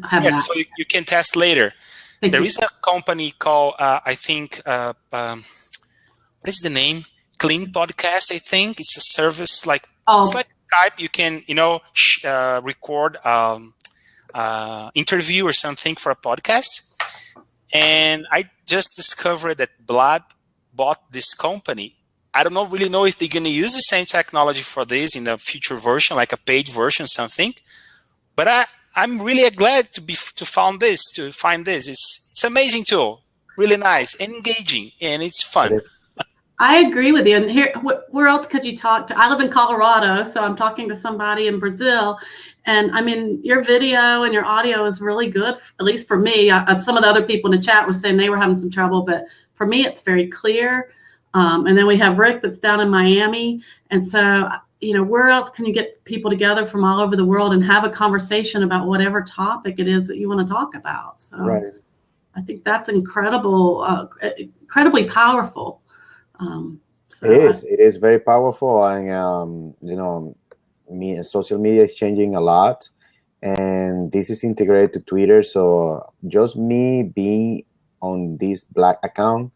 have Yeah, that. so you can test later. Thank There you. is a company called, I think, what is the name? Clean Podcast, I think. It's a service like, it's like Skype. You can, record interview or something for a podcast. And I just discovered that Blab bought this company. I don't really know if they're going to use the same technology for this in the future version, like a paid version, something. But I'm really glad to find this. It's amazing tool, really nice, engaging, and it's fun. I agree with you. And here, where else could you talk to? I live in Colorado, so I'm talking to somebody in Brazil. And I mean, your video and your audio is really good, at least for me. Some of the other people in the chat were saying they were having some trouble, but for me, it's very clear. And then we have Rick that's down in Miami. And so, where else can you get people together from all over the world and have a conversation about whatever topic it is that you want to talk about? So right. I think that's incredibly powerful. It is very powerful, and social media is changing a lot, and this is integrated to Twitter. So just me being on this Black account,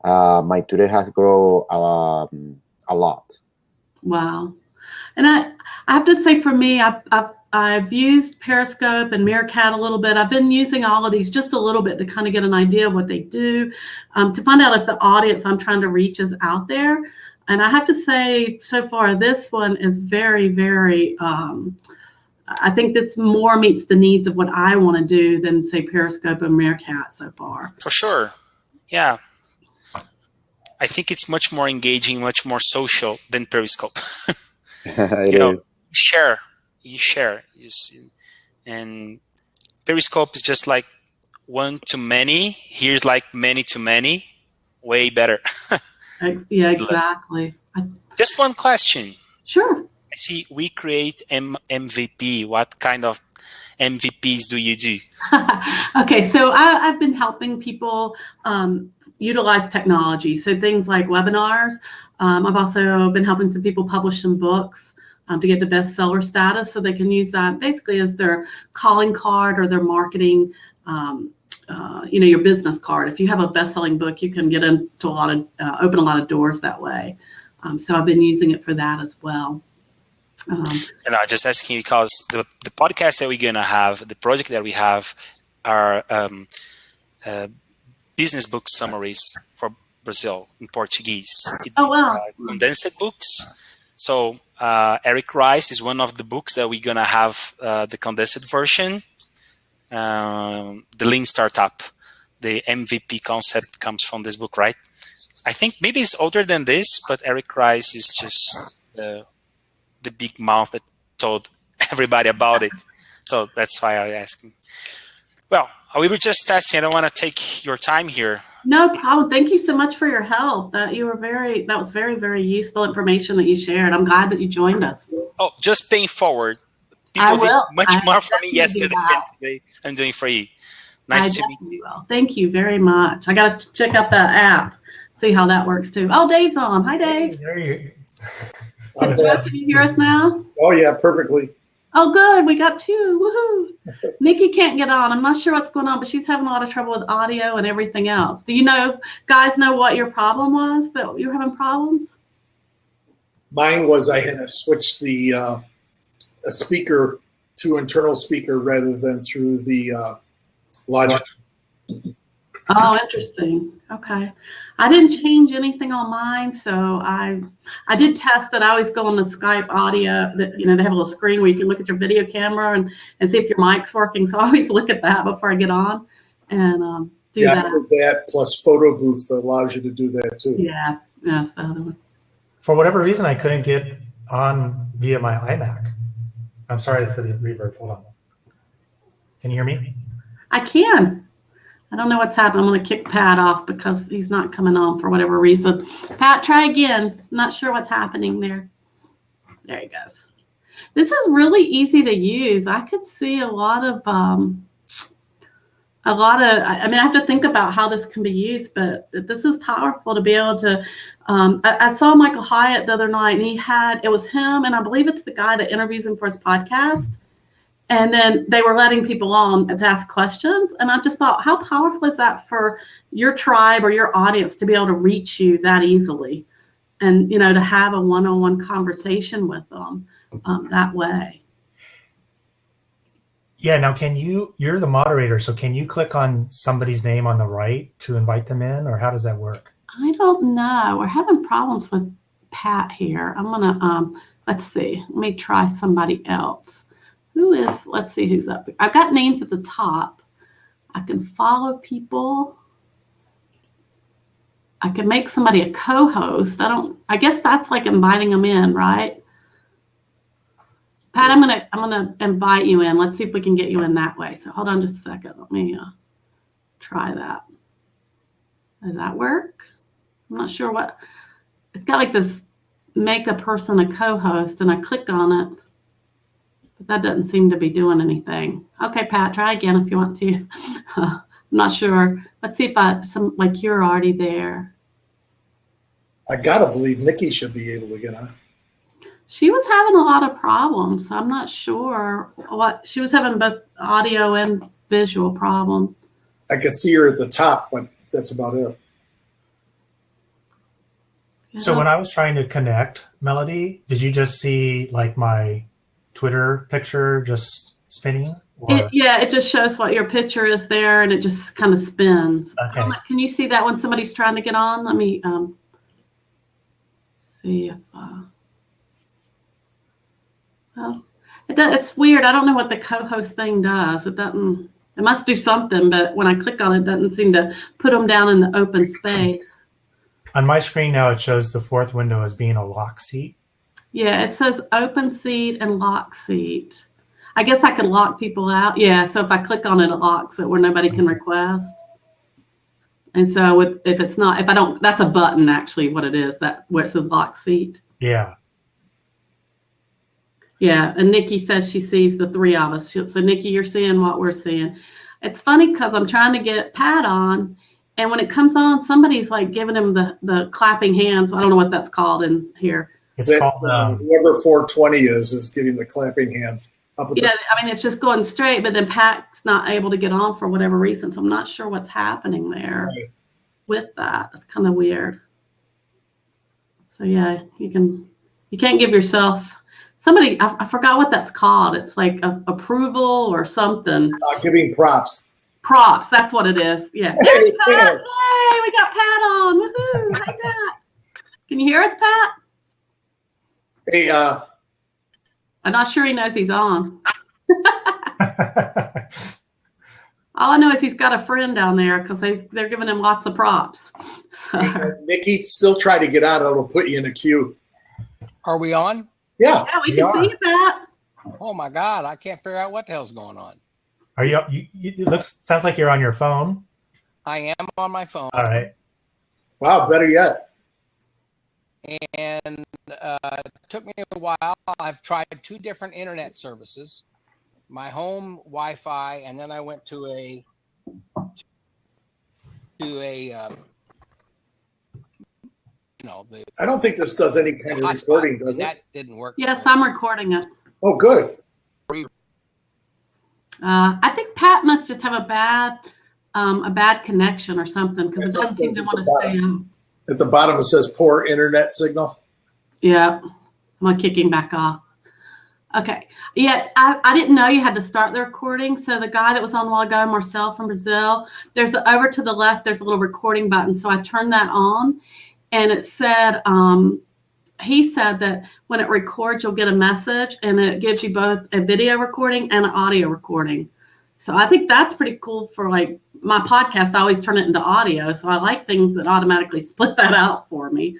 my Twitter has grown a lot. Wow. And I have to say, for me, I've used Periscope and Meerkat a little bit. I've been using all of these just a little bit to kind of get an idea of what they do, to find out if the audience I'm trying to reach is out there. And I have to say, so far, this one is very, very, I think this more meets the needs of what I want to do than, say, Periscope and Meerkat so far. For sure. Yeah. I think it's much more engaging, much more social than Periscope. You share, and Periscope is just like one to many. Here's like many to many, way better. Yeah, exactly. Just one question. Sure. I see we create MVP. What kind of MVPs do you do? Okay, so I've been helping people utilize technology. So things like webinars. I've also been helping some people publish some books to get to bestseller status, so they can use that basically as their calling card or their marketing, your business card. If you have a best-selling book, you can get into open a lot of doors that way. So I've been using it for that as well. And I'm just asking because the podcast that we're going to have, the project that we have are business book summaries for Brazil in Portuguese. Oh, wow. Condensed books. So Eric Rice is one of the books that we're going to have the condensed version. The Lean Startup, the MVP concept comes from this book, right? I think maybe it's older than this, but Eric Rice is just the big mouth that told everybody about it. So that's why I asked him. Well, we were just testing. I don't want to take your time here. No problem. Thank you so much for your help. That was very, very useful information that you shared. I'm glad that you joined us. Oh, just paying forward. People did much more for me yesterday than today I'm doing for you. Nice to meet you. Thank you very much. I got to check out the app, see how that works too. Oh, Dave's on. Hi, Dave. There you Joe, can you hear us now? Oh, yeah, perfectly. Oh, good. We got two. Woohoo. Nikki can't get on. I'm not sure what's going on, but she's having a lot of trouble with audio and everything else. Do you guys know what your problem was, that you were having problems? Mine was I had to switch the a speaker to internal speaker rather than through the Logic. Oh, interesting. Okay. I didn't change anything on mine, so I did test that. I always go on the Skype audio that, they have a little screen where you can look at your video camera and see if your mic's working. So I always look at that before I get on and do that. That plus Photo Booth allows you to do that too. Yeah, that's the other one. For whatever reason, I couldn't get on via my iMac. I'm sorry for the reverb. Hold on. Can you hear me? I can. I don't know what's happening. I'm going to kick Pat off because he's not coming on for whatever reason. Pat, try again. Not sure what's happening there. There he goes. This is really easy to use. I could see I have to think about how this can be used, but this is powerful to be able to, I saw Michael Hyatt the other night, and it was him, and I believe it's the guy that interviews him for his podcast. And then they were letting people on to ask questions. And I just thought, how powerful is that for your tribe or your audience to be able to reach you that easily? And, you know, to have a one-on-one conversation with them that way. Yeah. Now, you're the moderator, so can you click on somebody's name on the right to invite them in, or how does that work? I don't know. We're having problems with Pat here. I'm going to, let's see. Let me try somebody else. Let's see who's up. I've got names at the top. I can follow people. I can make somebody a co-host. I guess that's like inviting them in, right? Pat, I'm gonna invite you in. Let's see if we can get you in that way. So hold on just a second. Let me try that. Does that work? I'm not sure what. It's got like this make a person a co-host, and I click on it. But that doesn't seem to be doing anything. Okay, Pat, try again if you want to. I'm not sure. Let's see if you're already there. I gotta believe Nikki should be able to get on. She was having a lot of problems. I'm not sure what she was having, both audio and visual problem. I could see her at the top, but that's about it. Yeah. So when I was trying to connect, Melody, did you just see like my Twitter picture just spinning? It just shows what your picture is there, and it just kind of spins. Okay. Can you see that when somebody's trying to get on? Let me see if. Well, it's weird. I don't know what the co-host thing does. It doesn't. It must do something, but when I click on it, it doesn't seem to put them down in the open space. On my screen now, it shows the fourth window as being a lock seat. Yeah, it says open seat and lock seat. I guess I could lock people out. Yeah, so if I click on it, it locks it where nobody can request. And so if I don't, that's a button actually, what it is, that where it says lock seat. Yeah. Yeah, and Nikki says she sees the three of us. So Nikki, you're seeing what we're seeing. It's funny because I'm trying to get Pat on, and when it comes on, somebody's like giving him the clapping hands. I don't know what that's called in here. It's called whoever 420 is getting the clapping hands up. Yeah, I mean, it's just going straight, but then Pat's not able to get on for whatever reason. So I'm not sure what's happening there with that. It's kind of weird. So yeah, you can't give yourself. Somebody, I forgot what that's called. It's like approval or something. Giving props. Props, that's what it is. Yeah. There's Pat. Hey, we got Pat on. Woohoo. Hi, Pat. Can you hear us, Pat? Hey, I'm not sure he knows he's on. All I know is he's got a friend down there because they're giving him lots of props. So. Nikki, still try to get out. It'll put you in a queue. Are we on? Yeah. Yeah, we can see you, Pat. Oh my God, I can't figure out what the hell's going on. Are you it sounds like you're on your phone. I am on my phone. All right. Wow, better yet. And it took me a while. I've tried 2 different internet services, my home Wi-Fi, and then I went to a I don't think this does any kind of recording, does it? That didn't work. Yes, I'm recording it. Oh, good. I think Pat must just have a bad connection or something because it doesn't seem to want to stay on. At the bottom, it says poor internet signal. Yeah, I'm kicking back off. Okay. Yeah, I didn't know you had to start the recording. So the guy that was on a while ago, Marcel from Brazil, over to the left, there's a little recording button. So I turned that on, and it said, he said that when it records, you'll get a message, and it gives you both a video recording and an audio recording. So I think that's pretty cool for like my podcast. I always turn it into audio. So I like things that automatically split that out for me.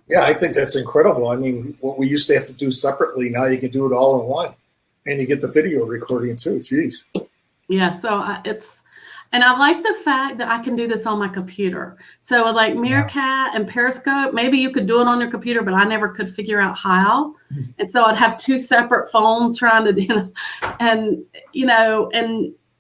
Yeah, I think that's incredible. I mean, what we used to have to do separately, now you can do it all in one. And you get the video recording too. Jeez. Yeah, so and I like the fact that I can do this on my computer. So with like Meerkat and Periscope, maybe you could do it on your computer, but I never could figure out how. And so I'd have 2 separate phones trying to, and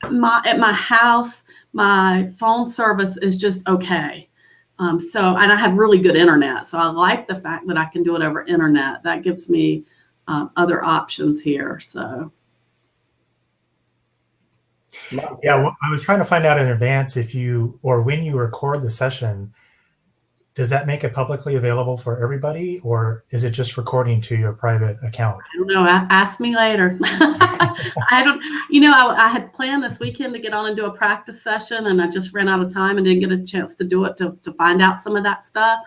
at my house, my phone service is just okay. And I have really good internet. So I like the fact that I can do it over internet. That gives me other options here. So Yeah, well, I was trying to find out in advance if you, or when you record the session, does that make it publicly available for everybody, or is it just recording to your private account? I don't know. Ask me later. I don't, I had planned this weekend to get on and do a practice session, and I just ran out of time and didn't get a chance to do it to find out some of that stuff.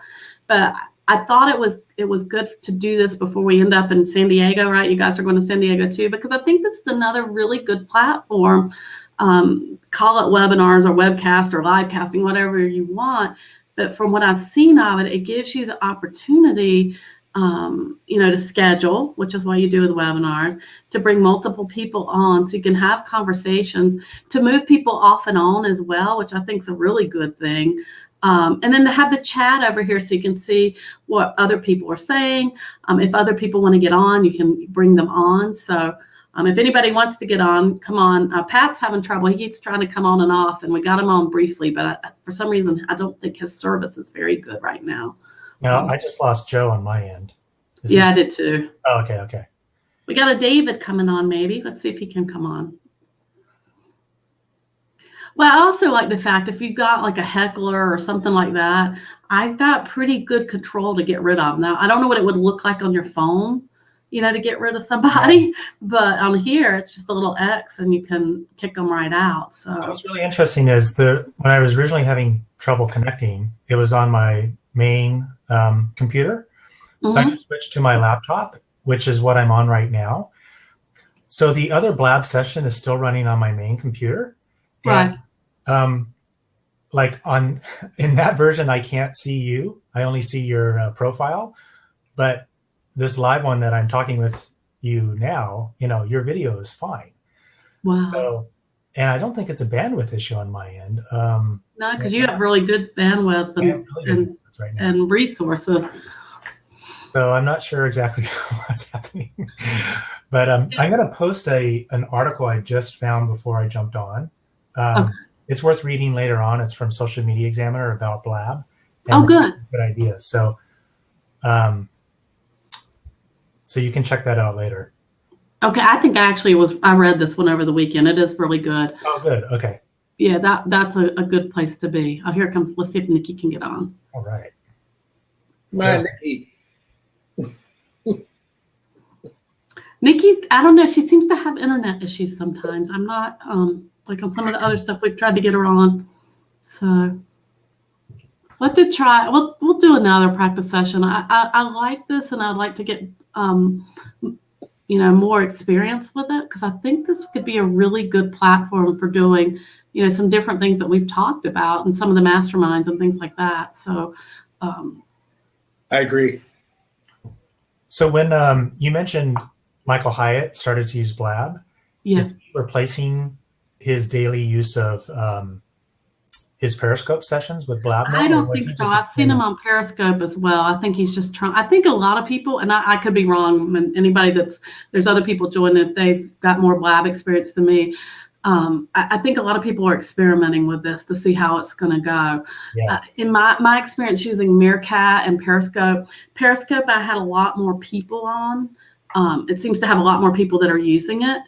But I thought it was good to do this before we end up in San Diego, right? You guys are going to San Diego too, because I think this is another really good platform. Call it webinars or webcast or live casting, whatever you want. But from what I've seen of it, it gives you the opportunity, to schedule, which is what you do with webinars, to bring multiple people on so you can have conversations, to move people off and on as well, which I think is a really good thing. And then to have the chat over here so you can see what other people are saying. If other people want to get on, you can bring them on. So if anybody wants to get on, come on. Pat's having trouble. He keeps trying to come on and off, and we got him on briefly, but for some reason, I don't think his service is very good right now. No, I just lost Joe on my end. I did too. Oh, okay. We got a David coming on maybe. Let's see if he can come on. Well, I also like the fact if you've got like a heckler or something like that, I've got pretty good control to get rid of. Now, I don't know what it would look like on your phone, to get rid of somebody, but on here, it's just a little X and you can kick them right out. So what's really interesting is when I was originally having trouble connecting, it was on my main computer. So I just switched to my laptop, which is what I'm on right now. So the other Blab session is still running on my main computer. Right. And, in that version, I can't see you. I only see your profile. But this live one that I'm talking with you now, your video is fine. Wow. So, and I don't think it's a bandwidth issue on my end. No, because you have really good bandwidth and resources. So I'm not sure exactly what's happening. But I'm going to post an article I just found before I jumped on. Okay. It's worth reading later on. It's from Social Media Examiner about Blab. Oh, good. Good idea. So you can check that out later. Okay, I think I read this one over the weekend. It is really good. Oh, good. Okay. Yeah, that's a good place to be. Oh, here it comes. Let's see if Nikki can get on. All right. Come on, Nikki. Nikki, I don't know. She seems to have internet issues sometimes. I'm not like on some of the other stuff we've tried to get her on. So we'll have to try. We'll do another practice session. I like this, and I'd like to get more experience with it, because I think this could be a really good platform for doing some different things that we've talked about and some of the masterminds and things like that. So I agree. So when you mentioned Michael Hyatt started to use Blab, yes, is he replacing his daily use of his Periscope sessions with Blab now? I don't think so. I've seen him on Periscope as well. I think he's just trying. I think a lot of people, and I could be wrong, and anybody there's other people joining if they've got more Blab experience than me. I think a lot of people are experimenting with this to see how it's going to go. Yeah. In my experience using Meerkat and Periscope, I had a lot more people on. It seems to have a lot more people that are using it.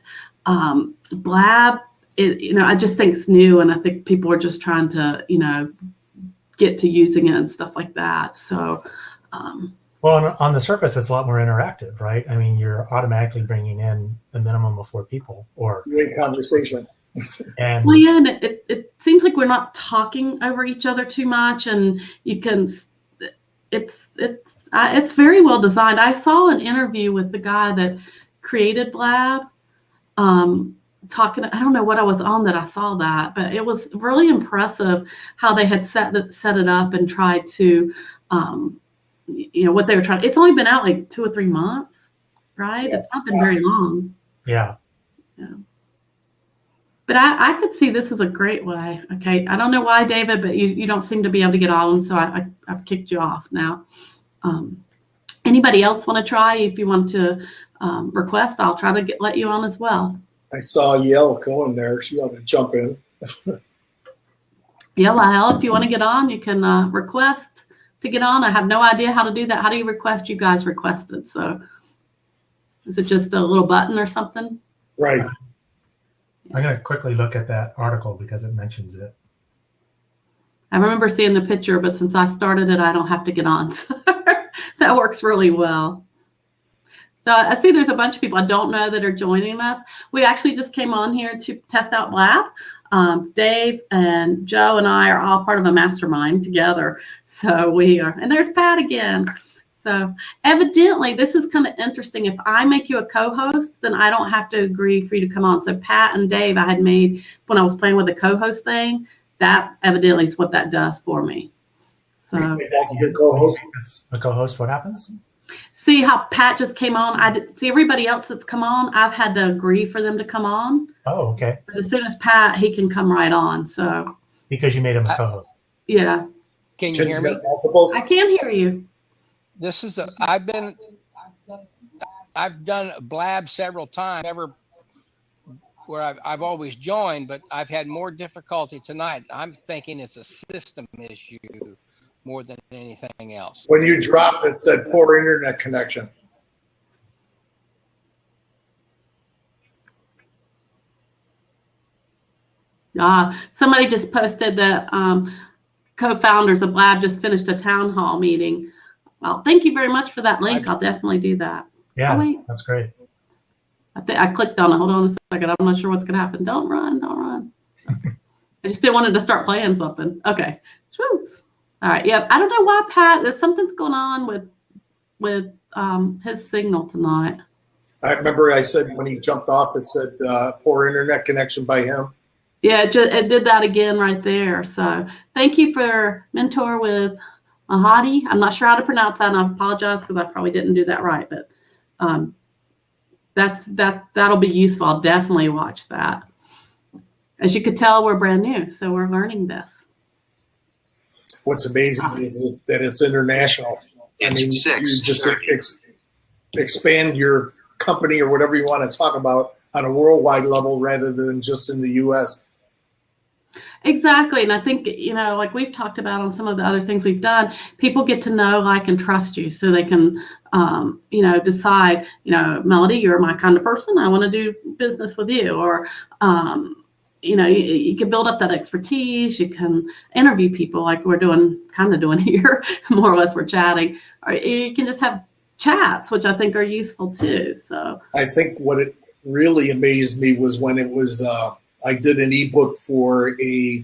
Blab, I just think it's new, and I think people are just trying to, get to using it and stuff like that. So, well, on the surface, it's a lot more interactive, right? I mean, you're automatically bringing in a minimum of 4 people, or great conversation. And well, yeah, and it seems like we're not talking over each other too much, and you can. It's very well designed. I saw an interview with the guy that created Blab. Talking, I don't know what I was on that I saw that, but it was really impressive how they had set it up and tried to, what they were trying. It's only been out like 2 or 3 months, right? Yeah. It's not been very long. Yeah. But I could see this as a great way. Okay, I don't know why, David, but you don't seem to be able to get on, so I've kicked you off now. Anybody else want to try? If you want to request, I'll try to let you on as well. I saw Yael going there. She ought to jump in. Yeah, well, if you want to get on, you can request to get on. I have no idea how to do that. How do you request? You guys requested. So is it just a little button or something? Right. I'm going to quickly look at that article because it mentions it. I remember seeing the picture, but since I started it, I don't have to get on. So that works really well. So I see there's a bunch of people I don't know that are joining us. We actually just came on here to test out Blab. Dave and Joe and I are all part of a mastermind together. So we are, and there's Pat again. So evidently this is kind of interesting. If I make you a co-host, then I don't have to agree for you to come on. So Pat and Dave, I had made when I was playing with the co-host thing, that evidently is what that does for me. So Your co-host. A co-host, what happens? see how Pat just came on? I did see everybody else that's come on. I've had to agree for them to come on. Oh, okay. But as soon as Pat, he can come right on. So Because you made him a co-host. yeah, Can you hear me? get multiples? I can hear you. This is I've done Blab several times, never where I've always joined, but I've had more difficulty tonight. I'm thinking it's a system issue more than anything else. When you dropped, it said poor internet connection. Somebody just posted that co-founders of Blab just finished a town hall meeting. Well, thank you very much for that link. I'll definitely do that. Yeah, Oh, wait. that's great. I clicked on it. Hold on a second. I'm not sure what's going to happen. Don't run. Don't run. I just didn't want it to start playing something. Okay. Woo. All right. Yep. I don't know why Pat. There's something's going on with his signal tonight. I remember I said when he jumped off, it said poor internet connection by him. Yeah, it did that again right there. So thank you for Mentor with Mahadi. I'm not sure how to pronounce that, and I apologize because I probably didn't do that right. But that'll be useful. I'll definitely watch that. As you could tell, we're brand new, so we're learning this. What's amazing is that it's international. I mean, you just expand your company or whatever you want to talk about on a worldwide level rather than just in the U.S. Exactly. And I think, like we've talked about on some of the other things we've done, people get to know, like, and trust you so they can, decide, Melody, you're my kind of person. I want to do business with you. Or, you can build up that expertise. You can interview people like we're kind of doing here. More or less we're chatting. Or you can just have chats, which I think are useful too. So I think what it really amazed me was when it was I did an ebook for a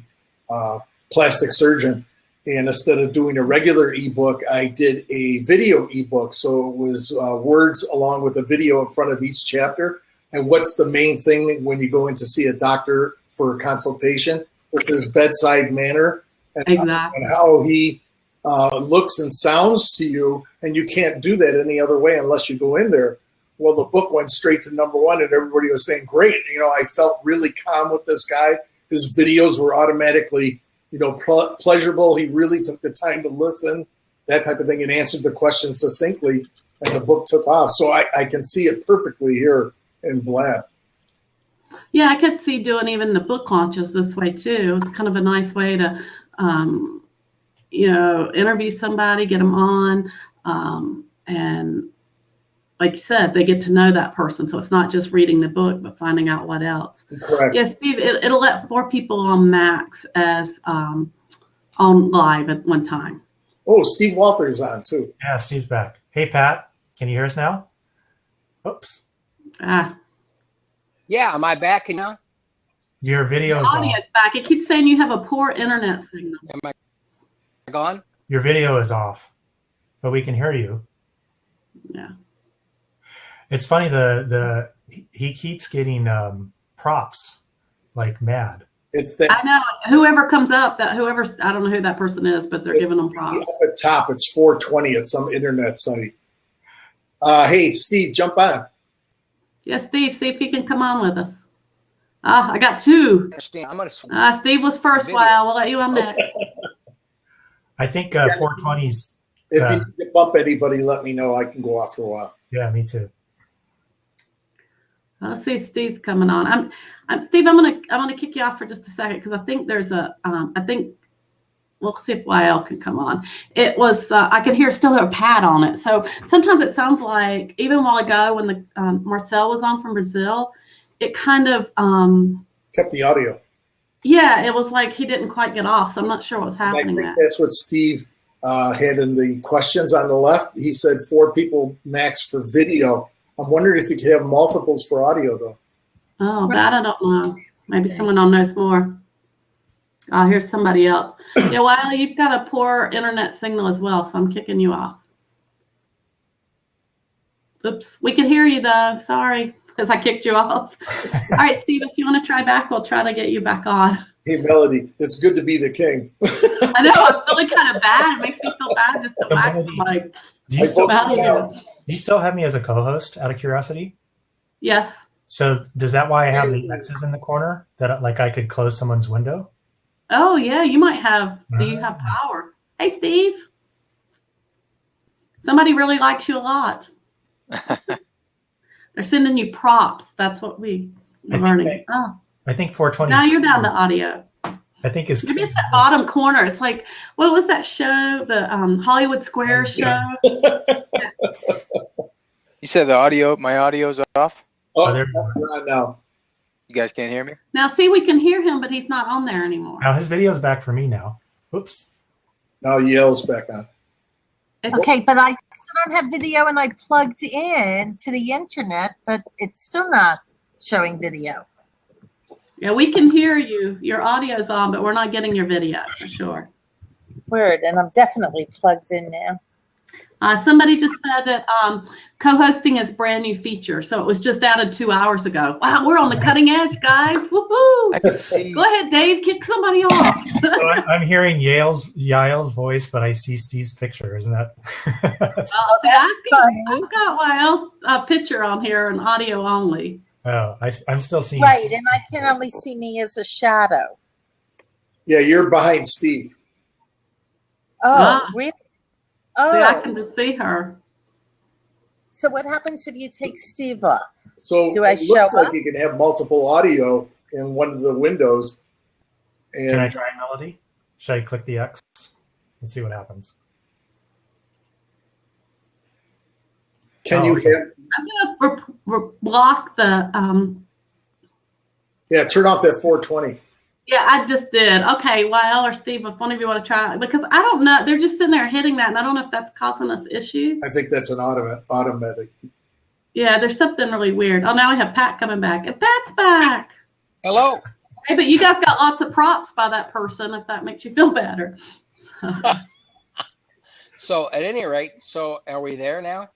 plastic surgeon, and instead of doing a regular ebook, I did a video ebook. So it was words along with a video in front of each chapter. And what's the main thing when you go in to see a doctor for a consultation? It's his bedside manner and, exactly. And how he looks and sounds to you, and you can't do that any other way unless you go in there. Well, the book went straight to #1, and everybody was saying, great. I felt really calm with this guy. His videos were automatically, pleasurable. He really took the time to listen, that type of thing, and answered the question succinctly, and the book took off. So I can see it perfectly here in Blab. Yeah, I could see doing even the book launches this way too. It's kind of a nice way to, interview somebody, get them on, and like you said, they get to know that person. So it's not just reading the book, but finding out what else. Correct. Yes, Steve, it'll let 4 people on max as on live at one time. Oh, Steve Walters on too. Yeah, Steve's back. Hey, Pat, can you hear us now? Oops. Yeah, am I back now? Your video is Audio's off. back. It keeps saying you have a poor internet signal. Am I gone? Your video is off, but we can hear you. Yeah. It's funny, he keeps getting props like mad. It's that I know whoever comes up, I don't know who that person is, but they're giving them props. up at top. It's 420 at some internet site. Hey, Steve, jump on. Yes, Steve, see if you can come on with us. I got 2. I'm gonna Steve was first. Wow, we'll let you on next. I think 420's. If you need to bump anybody, let me know. I can go off for a while. Yeah, me too. Let's see if Steve's coming on. Steve, I'm gonna kick you off for just a second because I think there's I think we'll see if YL can come on. It was I could still hear a pad on it. So sometimes it sounds like even a while ago when the Marcel was on from Brazil, it kind of kept the audio. Yeah, it was like he didn't quite get off, so I'm not sure what's And I happening think there. that's what Steve had in the questions on the left. He said 4 people max for video. I'm wondering if you could have multiples for audio, though. Oh, that I don't know. Maybe someone knows more. Here's somebody else. Yeah, well, you've got a poor internet signal as well, so I'm kicking you off. Oops, we can hear you though. Sorry, because I kicked you off. All right, Steve, if you want to try back, we'll try to get you back on. Hey, Melody, it's good to be the king. I know, I'm feeling kind of bad. It makes me feel bad just to whack somebody. Do you still Melody. do you still have me as a co-host out of curiosity? Yes. So does that why I have the X's in the corner that like I could close someone's window? Oh, yeah, you might have. Do you have power? Hey, Steve. Somebody really likes you a lot. They're sending you props. That's what we're learning. Oh, I think 420. now you're down to audio. I think it's Maybe it's that bottom corner. It's like, what was that show? The Hollywood Squares show? You said my audio's off? Oh, there we're on now. You guys can't hear me? Now, see, we can hear him, but he's not on there anymore. Now his video's back for me now. Oops. Now Yale's back on. Okay, but I still don't have video, and I plugged in to the internet, but it's still not showing video. Yeah, we can hear you. Your audio's on, but we're not getting your video for sure. Weird, and I'm definitely plugged in now. Somebody just said that co-hosting is a brand new feature, so it was just added 2 hours ago. Wow, we're on the cutting edge, guys! Woohoo! I can see. Go ahead, Dave. Kick somebody off. So I'm hearing Yael's voice, but I see Steve's picture. Isn't that? See, I've got Wael's picture on here and audio only. Oh, I'm still seeing. Right, and I can only see me as a shadow. Yeah, you're behind Steve. Oh, really? Oh, See, I can just see her. so what happens if you take Steve off? So Do I it show looks like up? you can have multiple audio in one of the windows. And Can I try Melody? Should I click the X and see what happens? can Oh, you okay. have? I'm gonna block the. Yeah, turn off that 420. Yeah, I just did. Okay, Wael or Steve, if one of you want to try, because I don't know, they're just sitting there hitting that, and I don't know if that's causing us issues. I think that's an automatic. Yeah, there's something really weird. Oh, now we have Pat coming back, and Pat's back. Hello. Hey, but you guys got lots of props by that person, if that makes you feel better. So at any rate, so are we there now?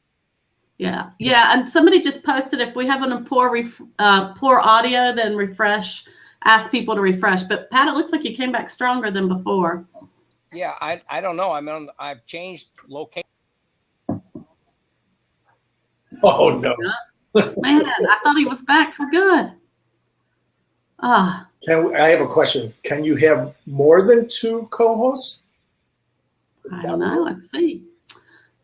Yeah, and somebody just posted if we have a poor audio, then refresh. Ask people to refresh. But Pat, it looks like you came back stronger than before. Yeah, I don't know. I've changed location. Oh no! Man, I thought he was back for good. Ah, I have a question. Can you have more than 2 co-hosts? I don't know. Let's see if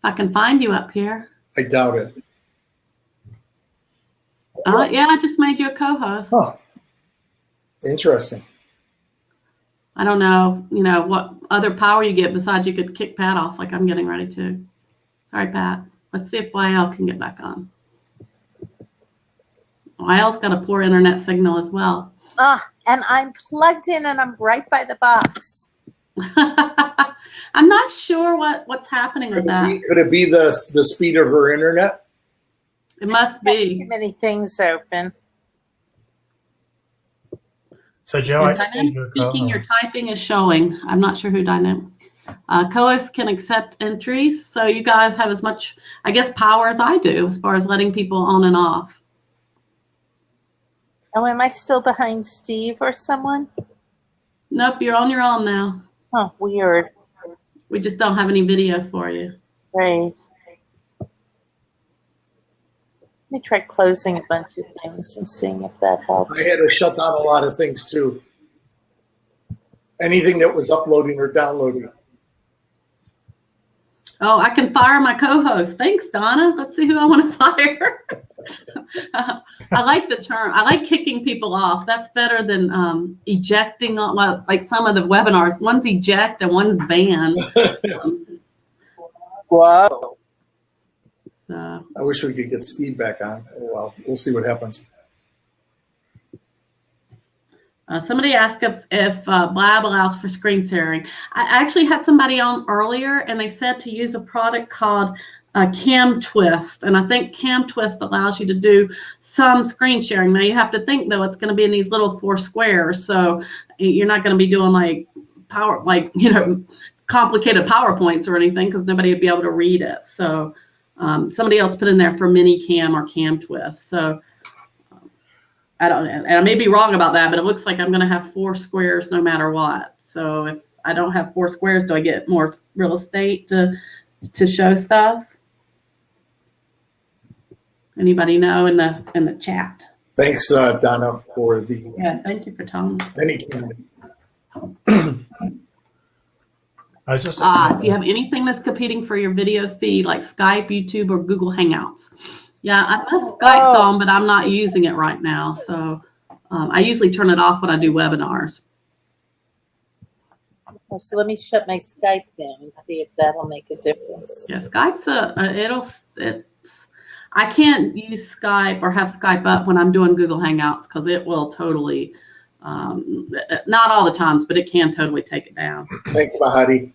I can find you up here. I doubt it. Yeah, I just made you a co-host. Huh. Interesting. I don't know, what other power you get besides you could kick Pat off like I'm getting ready to. Sorry, Pat. Let's see if Wael can get back on. Wael's got a poor internet signal as well. And I'm plugged in, and I'm right by the box. I'm not sure what's happening with that. Could it be the speed of her internet? It must be. Too many things open. So Joe, I Dynamic just made you a speaking, your co-host. typing is showing. I'm not sure who dynamic. Co-hosts can accept entries, so you guys have as much, I guess, power as I do as far as letting people on and off. Oh, am I still behind Steve or someone? Nope, you're on your own now. Oh, weird. We just don't have any video for you. Right. Let me try closing a bunch of things and seeing if that helps. I had to shut down a lot of things too. Anything that was uploading or downloading. Oh, I can fire my co-host. Thanks, Donna. Let's see who I want to fire. I like the term. I like kicking people off. That's better than ejecting. Well, like some of the webinars, one's eject and one's ban. Whoa. So, I wish we could get Steve back on. Oh, well, we'll see what happens. Somebody asked if Blab allows for screen sharing. I actually had somebody on earlier, and they said to use a product called CamTwist, and I think CamTwist allows you to do some screen sharing. Now you have to think though, it's going to be in these little 4 squares, so you're not going to be doing like complicated PowerPoints or anything, because nobody would be able to read it. So somebody else put in there for MiniCam or CamTwist. So I don't know, and I may be wrong about that, but it looks like I'm going to have 4 squares no matter what. So if I don't have 4 squares, do I get more real estate to show stuff? Anybody know in the chat? Thanks, Donna, for the Thank you for telling me. MiniCam. I was just If you have anything that's competing for your video feed, like Skype, YouTube, or Google Hangouts. Yeah, I have Skype on, but I'm not using it right now. So I usually turn it off when I do webinars. Oh, so let me shut my Skype down and see if that'll make a difference. Yeah, Skype's I can't use Skype or have Skype up when I'm doing Google Hangouts, because it will totally, not all the times, but it can totally take it down. Thanks, Mahadi.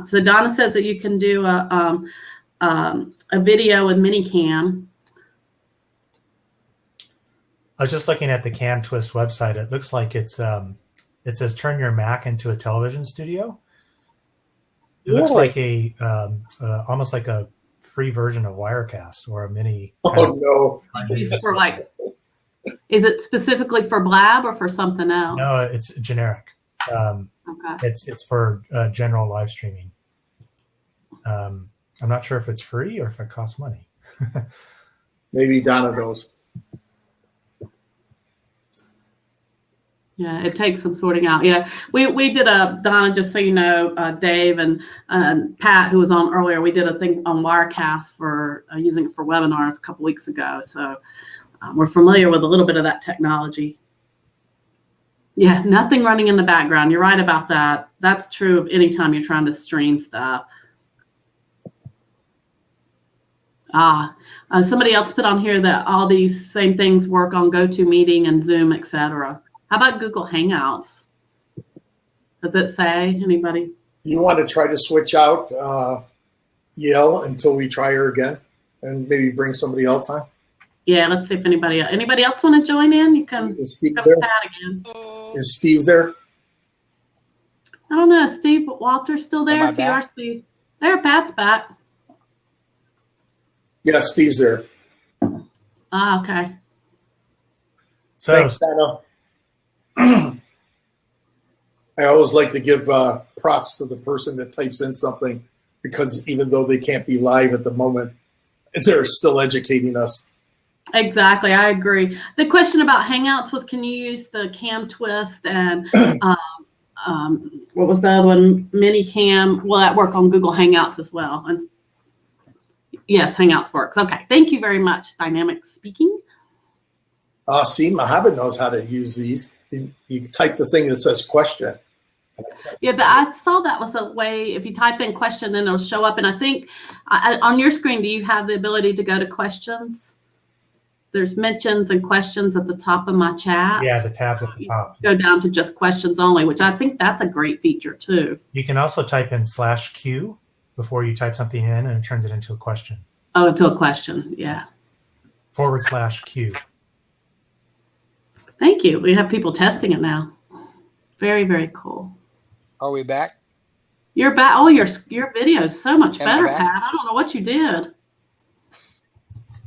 So Donna says that you can do a video with MiniCam. I was just looking at the CamTwist website. It looks like it says turn your Mac into a television studio. It looks like almost like a free version of Wirecast or a mini. No. For is it specifically for Blab or for something else? No, it's generic. Okay. It's for general live streaming. I'm not sure if it's free or if it costs money. Maybe Donna knows. Yeah, it takes some sorting out. Yeah, we did Donna, just so you know, Dave and Pat, who was on earlier, we did a thing on Wirecast for using it for webinars a couple weeks ago. So we're familiar with a little bit of that technology. Yeah, nothing running in the background. You're right about that. That's true of any time you're trying to stream stuff. Somebody else put on here that all these same things work on GoToMeeting and Zoom, etc. How about Google Hangouts? Does it say? Anybody? You want to try to switch out Yale until we try her again, and maybe bring somebody else on? Yeah, let's see if anybody else want to join in. You can Is Steve go there? to Pat again. Is Steve there? I don't know. Steve Walter's still there. Am I If you are, back? Steve. There, Pat's back. Yeah, Steve's there. Okay. So Thanks, Donna. I always like to give props to the person that types in something, because even though they can't be live at the moment, they're still educating us. Exactly, I agree. The question about Hangouts was, can you use the CamTwist and what was the other one? MiniCam. Will that work on Google Hangouts as well? And yes, Hangouts works. Okay, thank you very much. Dynamic speaking. See, Mohammed knows how to use these. You type the thing that says question. Yeah, but I saw that was a way, if you type in question, then it'll show up. And I think on your screen, do you have the ability to go to questions? There's mentions and questions at the top of my chat. yeah, the tabs at the top. Go down to just questions only, which I think that's a great feature too. You can also type in /Q before you type something in, and it turns it into a question. Oh, to a question. Yeah. /Q. Thank you. We have people testing it now. Very, very cool. Are we back? You're back. Oh, your video is so much Am I better, back? Pat. I don't know what you did.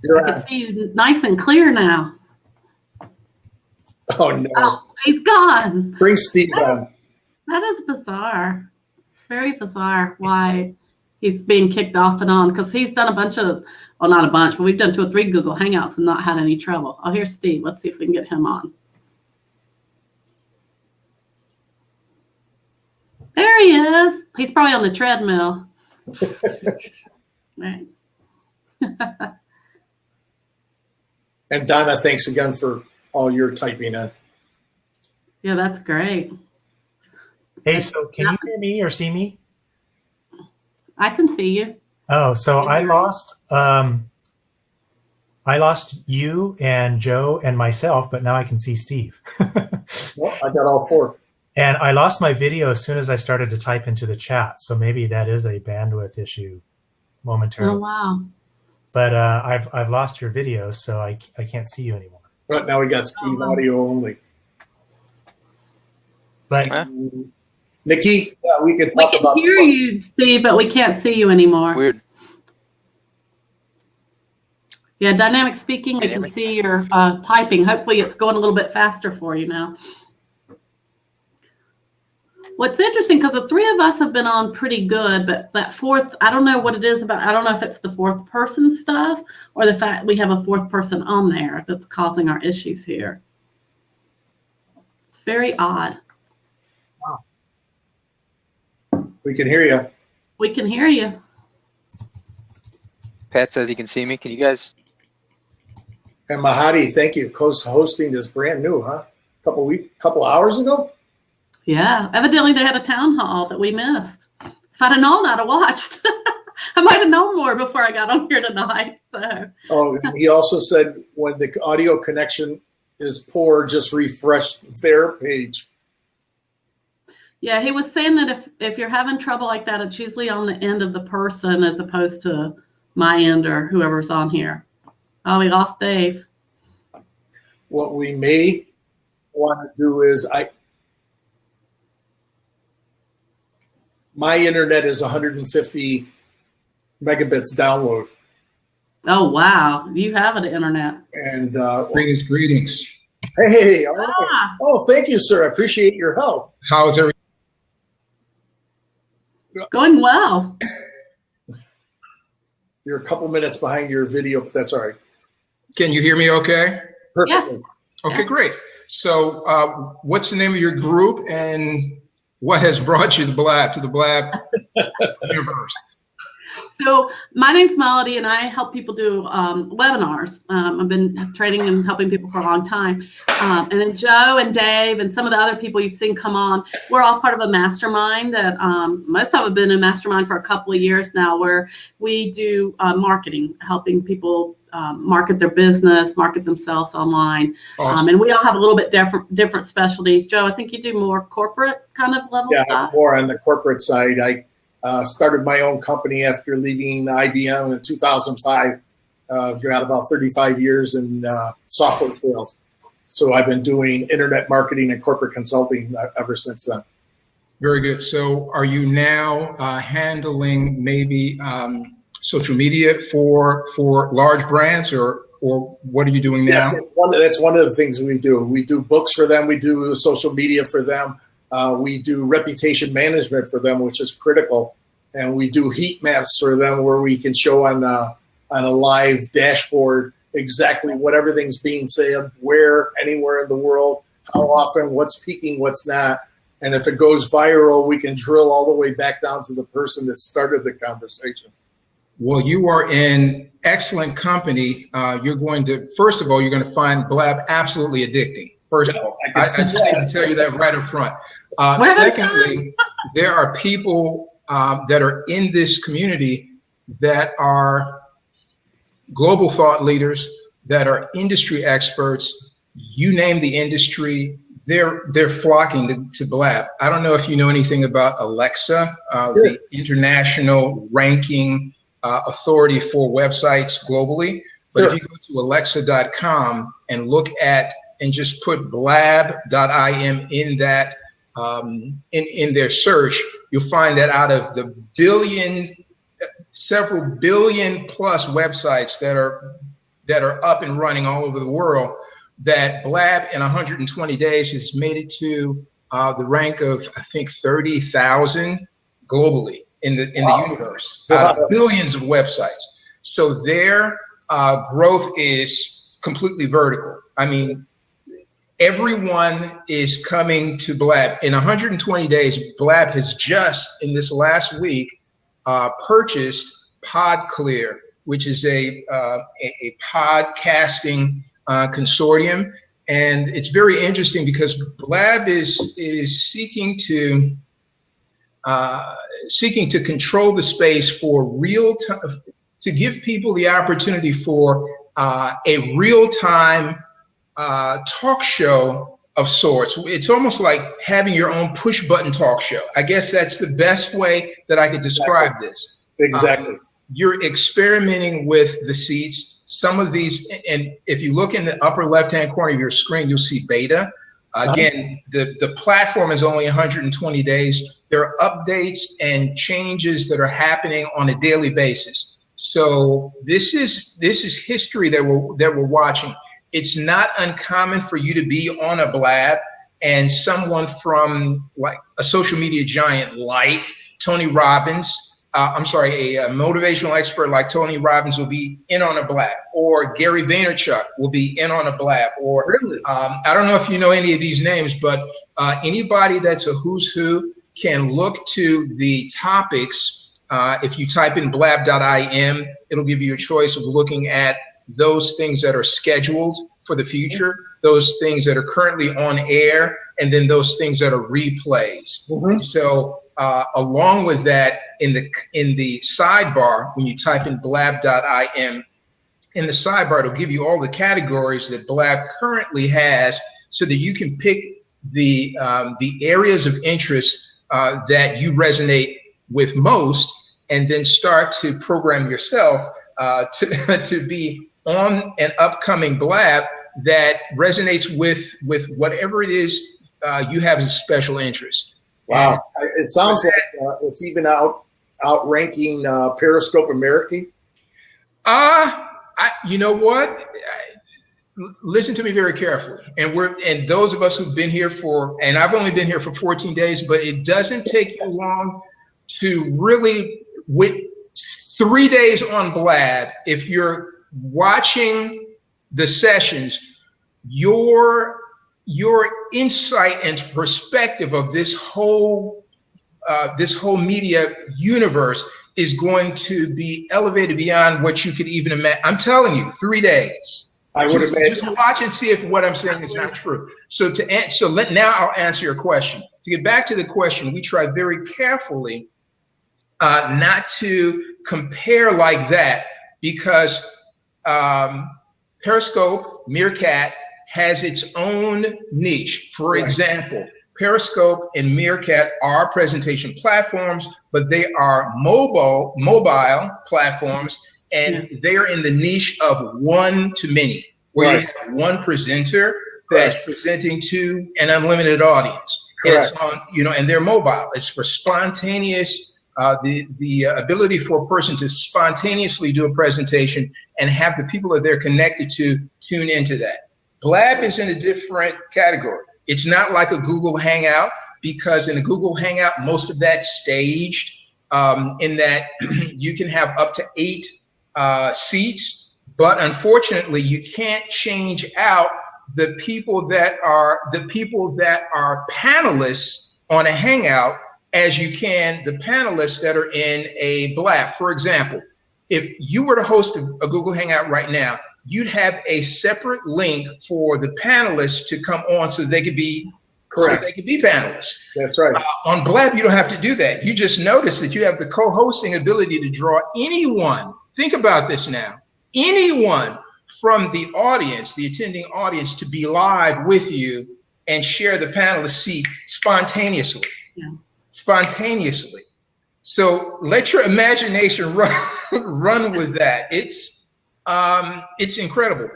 You're I on. can see you nice and clear now. Oh, no. Oh, he's gone. Bring Steve on. That is bizarre. It's very bizarre why he's being kicked off and on, because he's done a bunch of, well, not a bunch, but we've done 2 or 3 Google Hangouts and not had any trouble. Oh, here's Steve. Let's see if we can get him on. There he is. He's probably on the treadmill. Right. And Donna, thanks again for all your typing in. Yeah, that's great. Hey, so can you hear me or see me? I can see you. Oh, so I lost I lost you and Joe and myself, but now I can see Steve. Well, I got all four. And I lost my video as soon as I started to type into the chat. So maybe that is a bandwidth issue momentarily. Oh, wow. But I've lost your video, so I can't see you anymore. But now we got Steve audio only. But Nikki, we can We talk can about. hear you, Steve, but we can't see you anymore. Weird. Yeah, dynamic speaking, we Can you hear can me? see your typing. Hopefully it's going a little bit faster for you now. What's interesting, because the three of us have been on pretty good, but that fourth, I don't know what it is about. I don't know if it's the fourth person stuff or the fact we have a fourth person on there that's causing our issues here. It's very odd. We can hear you. We can hear you. Pat says he can see me. Can you guys? And Mahadi, thank you. Co-hosting is brand new, huh? Couple hours ago. Yeah, evidently they had a town hall that we missed. If I'd have known, I'd have watched. I might have known more before I got on here tonight. So. Oh, and he also said when the audio connection is poor, just refresh their page. Yeah, he was saying that if you're having trouble like that, it's usually on the end of the person as opposed to my end or whoever's on here. Oh, we lost Dave. What we may want to do is my internet is 150 megabits download. Oh, wow. You have an internet. And Greetings. hey, all right. Oh, thank you, sir. I appreciate your help. How's everything? Going well. You're a couple minutes behind your video, but that's all right. Can you hear me okay? Perfectly. Yes. Okay, Yes. great. So what's the name of your group and what has brought you to the Blab universe? So my name's Melody, and I help people do webinars. I've been training and helping people for a long time. And then Joe and Dave and some of the other people you've seen come on, we're all part of a mastermind that most of them have been in mastermind for a couple of years now, where we do marketing, helping people market their business, market themselves online. Awesome. And we all have a little bit different specialties. Joe, I think you do more corporate kind of level stuff. More on the corporate side. I started my own company after leaving IBM in 2005. Got about 35 years in software sales. So I've been doing internet marketing and corporate consulting ever since then. Very good. So are you now handling maybe social media for large brands, or what are you doing now? Yes, that's one of the things we do. We do books for them. We do social media for them. We do reputation management for them, which is critical. And we do heat maps for them where we can show on a live dashboard exactly what everything's being said, where, anywhere in the world, how often, what's peaking, what's not. And if it goes viral, we can drill all the way back down to the person that started the conversation. Well, you are in excellent company. You're going to find Blab absolutely addicting. First of all, I just need to tell you that right up front. Secondly, there are people that are in this community that are global thought leaders, that are industry experts. You name the industry, they're flocking to Blab. I don't know if you know anything about Alexa, the international ranking authority for websites globally. But if you go to alexa.com and look at and just put blab.im in that in their search, you'll find that out of the several billion plus websites that are up and running all over the world, that Blab in 120 days has made it to the rank of, I think, 30,000 globally in the universe, out of billions of websites. So their growth is completely vertical. I mean, everyone is coming to Blab. In 120 days, Blab has just, in this last week, purchased PodClear, which is a podcasting consortium. And it's very interesting because Blab is seeking to control the space for real time, to give people the opportunity for a real-time talk show of sorts. It's almost like having your own push-button talk show. I guess that's the best way that I could describe this. Exactly. You're experimenting with the seats. Some of these, and if you look in the upper left-hand corner of your screen, you'll see beta. Again, the platform is only 120 days. There are updates and changes that are happening on a daily basis. So this is history that we're watching. It's not uncommon for you to be on a Blab and someone from like a social media giant like Tony Robbins, a motivational expert like Tony Robbins will be in on a Blab, or Gary Vaynerchuk will be in on a Blab, or Really? I don't know if you know any of these names, but anybody that's a who's who can look to the topics. If you type in blab.im, it'll give you a choice of looking at those things that are scheduled for the future, those things that are currently on air, and then those things that are replays. Mhm. So along with that, in the sidebar, when you type in blab.im, in the sidebar, it'll give you all the categories that Blab currently has, so that you can pick the areas of interest that you resonate with most, and then start to program yourself to be on an upcoming Blab that resonates with whatever it is you have as a special interest. Wow. It sounds like it's even outranking Periscope America. You know what? Listen to me very carefully. And those of us who've been here and I've only been here for 14 days, but it doesn't take you long to really, with 3 days on Blab, if you're watching the sessions, your insight and perspective of this whole media universe is going to be elevated beyond what you could even imagine. I'm telling you, 3 days. I would imagine. Just watch and see if what I'm saying is not true. Now I'll answer your question. To get back to the question, we try very carefully not to compare like that, because Periscope, Meerkat, has its own niche. For example, Periscope and Meerkat are presentation platforms, but they are mobile platforms, and they are in the niche of one-to-many, where you have one presenter that's presenting to an unlimited audience. It's on, and they're mobile. It's for spontaneous. The ability for a person to spontaneously do a presentation and have the people that they're connected to tune into that. Blab is in a different category. It's not like a Google Hangout, because in a Google Hangout, most of that's staged, in that you can have up to 8 seats, but unfortunately you can't change out the people that are panelists on a Hangout as you can the panelists that are in a Blab. For example, if you were to host a Google Hangout right now, you'd have a separate link for the panelists to come on so they could be panelists. That's right. On Blab, you don't have to do that. You just notice that you have the co-hosting ability to draw anyone. Think about this now. Anyone from the audience, the attending audience, to be live with you and share the panelist seat spontaneously. Yeah. Spontaneously. So let your imagination run with that. It's incredible.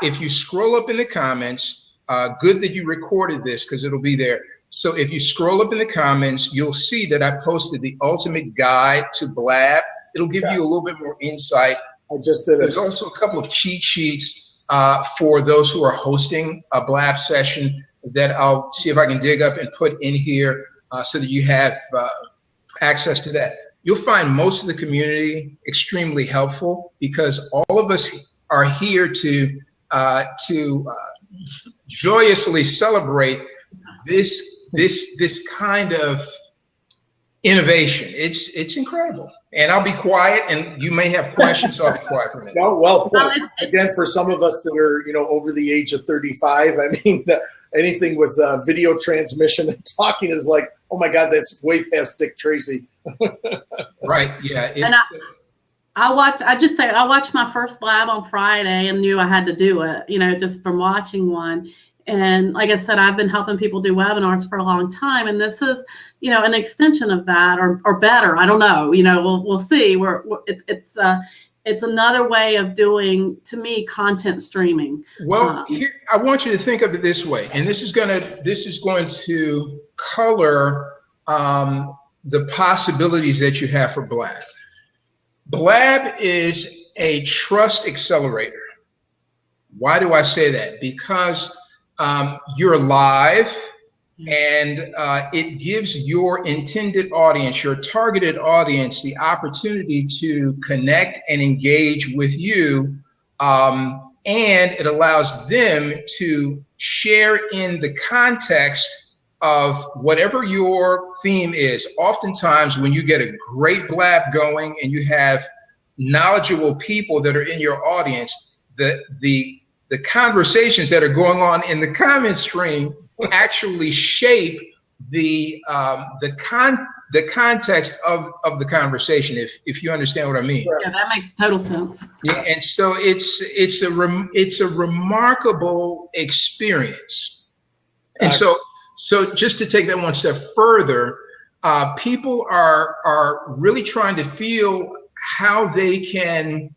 If you scroll up in the comments, good that you recorded this because it'll be there. So if you scroll up in the comments, you'll see that I posted the ultimate guide to Blab. It'll give you a little bit more insight. I just did it. There's also a couple of cheat sheets for those who are hosting a Blab session that I'll see if I can dig up and put in here so that you have access to that. You'll find most of the community extremely helpful, because all of us are here to joyously celebrate this kind of innovation. It's incredible. And I'll be quiet, and you may have questions, so I'll be quiet for a minute. No, well, again, for some of us that are over the age of 35, I mean, anything with video transmission and talking is like, oh my God, that's way past Dick Tracy. Right. Yeah. I watched my first Blab on Friday and knew I had to do it, just from watching one. And like I said, I've been helping people do webinars for a long time, and this is, an extension of that, or better. I don't know. We'll see. It's another way of doing, to me, content streaming. Well, here, I want you to think of it this way, and this is going to color the possibilities that you have for Blab. Blab is a trust accelerator. Why do I say that? Because you're live, and it gives your intended audience, your targeted audience, the opportunity to connect and engage with you, and it allows them to share in the context of whatever your theme is. Oftentimes, when you get a great Blab going and you have knowledgeable people that are in your audience, the conversations that are going on in the comment stream actually shape the context of the conversation, if you understand what I mean. Yeah, that makes total sense. Yeah, and so it's a remarkable experience. And so just to take that one step further, people are really trying to feel how they can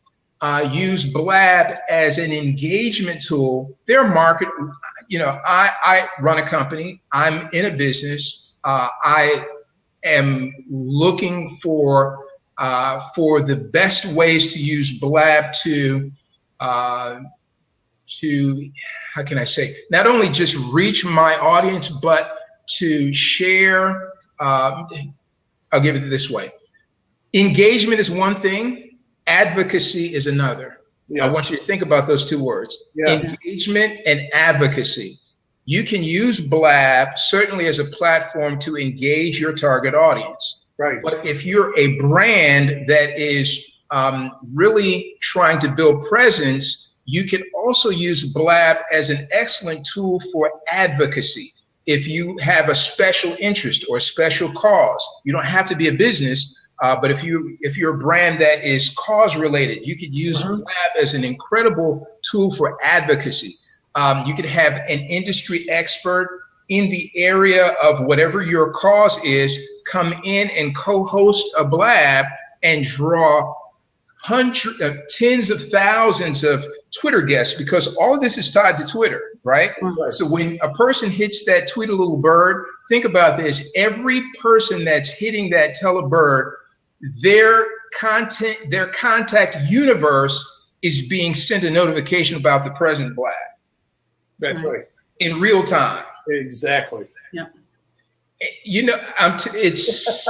use Blab as an engagement tool. Their market, I run a company. I'm in a business. I am looking for the best ways to use Blab to how can I say, not only just reach my audience, but to share. I'll give it this way. Engagement is one thing. Advocacy is another. Yes. I want you to think about those two words. Yes. Engagement and advocacy. You can use Blab certainly as a platform to engage your target audience. Right. But if you're a brand that is really trying to build presence, you can also use Blab as an excellent tool for advocacy. If you have a special interest or a special cause, you don't have to be a business, but if you're a brand that is cause related, you could use Blab as an incredible tool for advocacy. You could have an industry expert in the area of whatever your cause is come in and co-host a Blab and draw tens of thousands of Twitter guests, because all of this is tied to Twitter, right? So when a person hits that tweet a little bird, think about this. Every person that's hitting that tell a bird, their contact universe is being sent a notification about the present Blab. That's right. In real time. Exactly. Yeah. It's.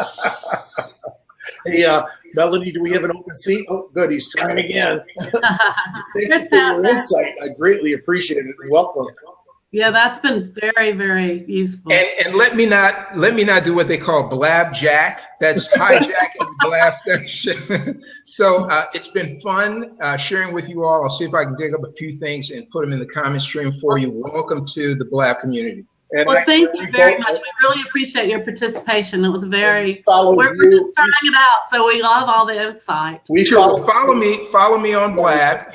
Hey, Melody, do we have an open seat? Oh, good. He's trying again. Thank you for your insight. I greatly appreciate it, and welcome. Yeah, that's been very, very useful. And let me not do what they call Blab Jack. That's hijacking the Blab session. So it's been fun sharing with you all. I'll see if I can dig up a few things and put them in the comment stream for you. Welcome to the Blab community. And well, thank you very much. We really appreciate your participation. It was we're just trying it out, so we love all the insight. Follow me on Blab. I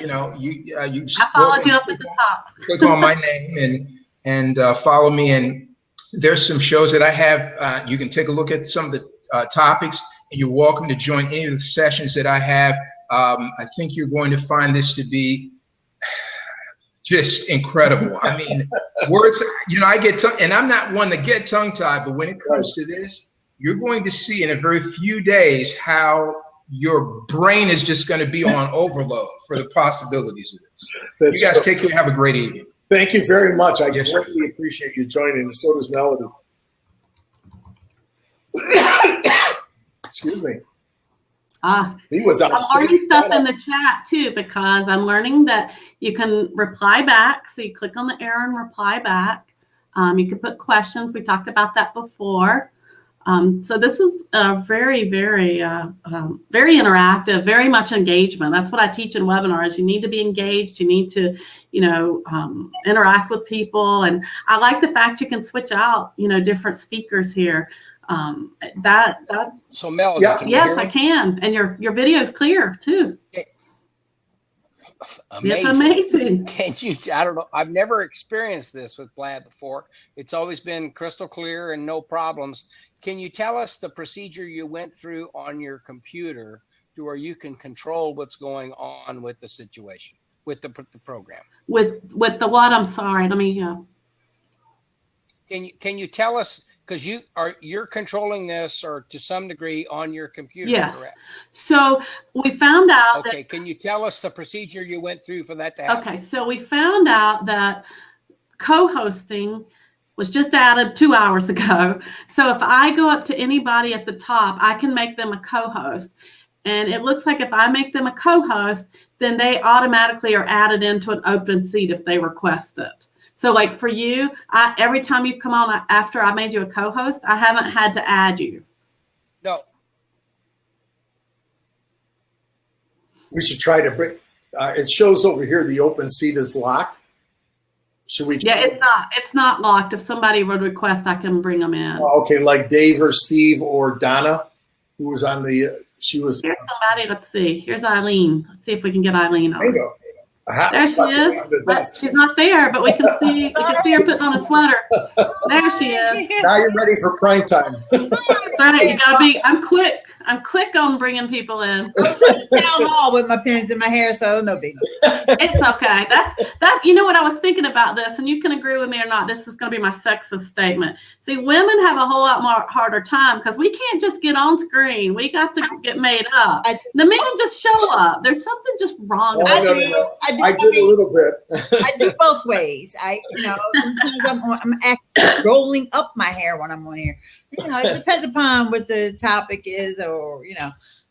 followed you up at the top. Click on my name and follow me. And there's some shows that I have. You can take a look at some of the topics, and you're welcome to join any of the sessions that I have. I think you're going to find this to be just incredible. I mean, words, I get and I'm not one to get tongue-tied, but when it comes to this, you're going to see in a very few days how your brain is just going to be on overload for the possibilities of this. You guys take care. Have a great evening. Thank you very much. I greatly appreciate you joining, and so does Melody. Excuse me. He was I'm learning stuff in the chat too, because I'm learning that you can reply back. So you click on the arrow and reply back. You can put questions. We talked about that before. So this is very, very, very interactive, very much engagement. That's what I teach in webinars. You need to be engaged. You need to, interact with people. And I like the fact you can switch out, different speakers here. That So Melody, Yeah. can you yes, hear I me? can, and your video is clear too. Amazing. It's amazing. Can you, I don't know, I've never experienced this with Blab before. It's always been crystal clear and no problems. Can you tell us the procedure you went through on your computer to where you can control what's going on with the situation, with the program? With the what? I'm sorry. Let me. Can you tell us, because you're controlling this, or to some degree, on your computer, Yes. correct? So we found out Okay, can you tell us the procedure you went through for that to that. happen? Okay, so we found out that co-hosting was just added 2 hours ago. So if I go up to anybody at the top, I can make them a co-host. And it looks like if I make them a co-host, then they automatically are added into an open seat if they request it. So like for you, every time you've come on after I made you a co-host, I haven't had to add you. No. We should try to bring. It shows over here the open seat is locked. Should we? Yeah, it's not locked. If somebody would request, I can bring them in. Oh, okay, like Dave or Steve or Donna, who was on the. She was. Here's somebody. Let's see. Here's Eileen. Let's see if we can get Eileen on. Bingo. There she is. But she's not there, but we can see her putting on a sweater. There she is. Now you're ready for prime time. That's right. You gotta be. I'm quick. I'm quick on bringing people in. Town hall with my pins in my hair, so no big deal. It's okay. That you know what, I was thinking about this, and you can agree with me or not. This is going to be my sexist statement. See, women have a whole lot more harder time because we can't just get on screen. We got to get made up. The men just show up. There's something just wrong. Oh, about no, it. no, no. I did a little bit. I do both ways. Sometimes I'm rolling up my hair when I'm on here. It depends upon what the topic is, or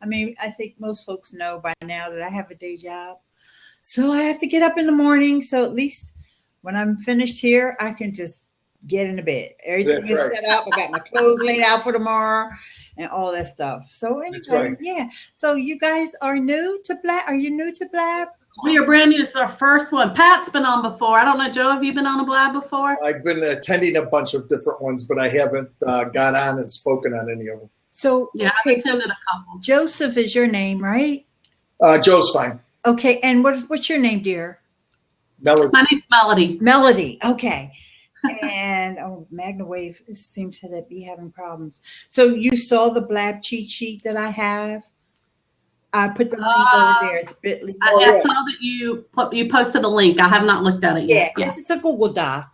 I mean, I think most folks know by now that I have a day job, so I have to get up in the morning. So at least when I'm finished here, I can just get into bed. Everything is set up. I got my clothes laid out for tomorrow and all that stuff. So anyway, yeah. So you guys are new to Blab. Are you new to Blab? We are brand new. This is our first one. Pat's been on before. I don't know, Joe, have you been on a Blab before? I've been attending a bunch of different ones, but I haven't got on and spoken on any of them. So yeah, I've attended a couple. Joseph is your name, right? Joe's fine. Okay, and what's your name, dear? Melody. My name's Melody. Melody. Okay. And Magna Wave seems to be having problems. So you saw the Blab cheat sheet that I have. I put the link over there. It's bit.ly. I saw that you posted a link. I have not looked at it yet. Yeah, it's a Google Doc.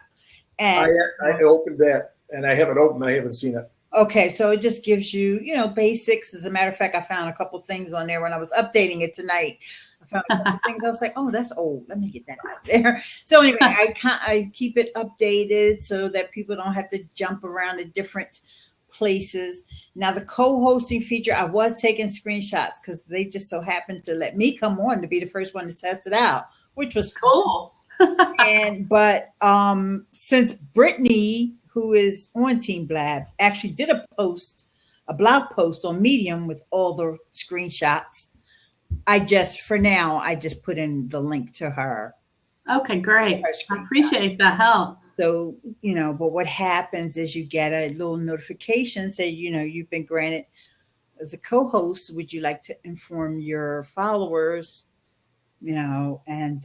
And I opened that, and I haven't opened. I haven't seen it. Okay, so it just gives you, basics. As a matter of fact, I found a couple things on there when I was updating it tonight. I found a couple things. I was like, oh, that's old. Let me get that out there. So anyway, I keep it updated so that people don't have to jump around to different places. Now, the co-hosting feature, I was taking screenshots because they just so happened to let me come on to be the first one to test it out, which was cool. But since Brittany, who is on Team Blab, actually did a blog post on Medium with all the screenshots, I just put in the link to her. Okay, great. I appreciate that help. So, but what happens is you get a little notification say, you've been granted as a co-host. Would you like to inform your followers? And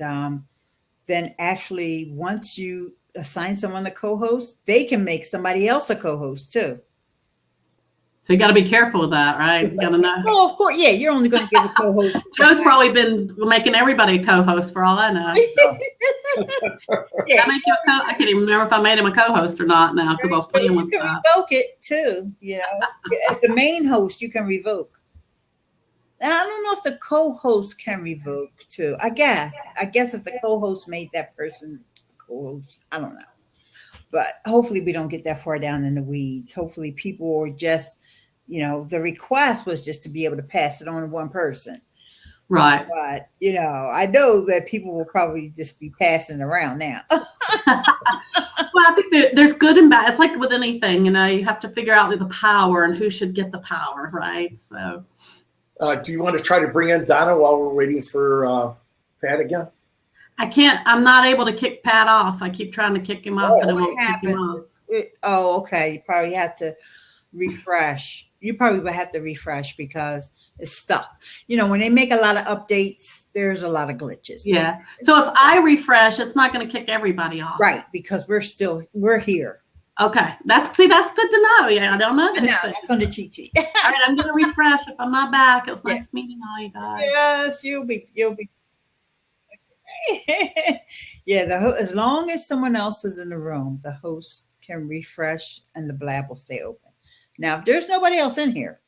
then actually once you assign someone to co-host, they can make somebody else a co-host too. So you got to be careful with that, right? You got to know. Oh, of course. Yeah, you're only going to give a co-host. Joe's probably been making everybody a co-host for all I know. Yeah. I can't even remember if I made him a co-host or not now because I was playing with stuff. You can revoke it too. As the main host, you can revoke. And I don't know if the co-host can revoke too. I guess if the co-host made that person co-host, I don't know. But hopefully we don't get that far down in the weeds. Hopefully people are just, the request was just to be able to pass it on to one person. Right. But, I know that people will probably just be passing around now. Well, I think there's good and bad. It's like with anything, you have to figure out the power and who should get the power, right? So. Do you want to try to bring in Donna while we're waiting for Pat again? I can't. I'm not able to kick Pat off. I keep trying to kick him off, and it won't kick him off. Oh, okay. You probably have to refresh. You probably would have to refresh because it's stuck. You know, when they make a lot of updates, there's a lot of glitches. Yeah. So if I refresh, it's not going to kick everybody off. Right, because we're here. Okay. That's good to know. Yeah, I don't know that. No, that's on the cheat sheet. All right, I'm going to refresh. If I'm not back, it was nice meeting all you guys. Yes, you'll be. Yeah, as long as someone else is in the room, the host can refresh and the Blab will stay open. Now, if there's nobody else in here,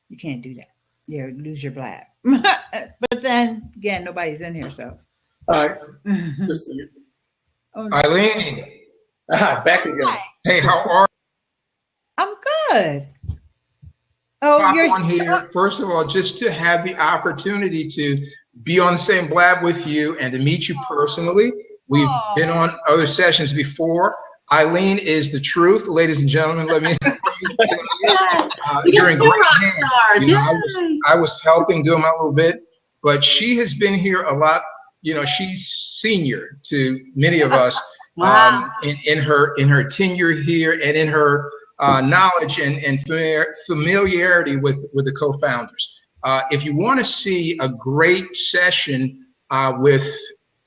you can't do that. You lose your Blab. But then again, nobody's in here, so. All right. Eileen. Back again. Hi. Hey, how are I'm good. Oh, you're on here. First of all, just to have the opportunity to be on the same Blab with you and to meet you personally. We've been on other sessions before. Eileen is the truth, ladies and gentlemen. Let me during great hands. I was helping do my little bit, but she has been here a lot. You know, she's senior to many of us. Wow. In her tenure here and in her knowledge and familiarity with the co-founders. If you want to see a great session with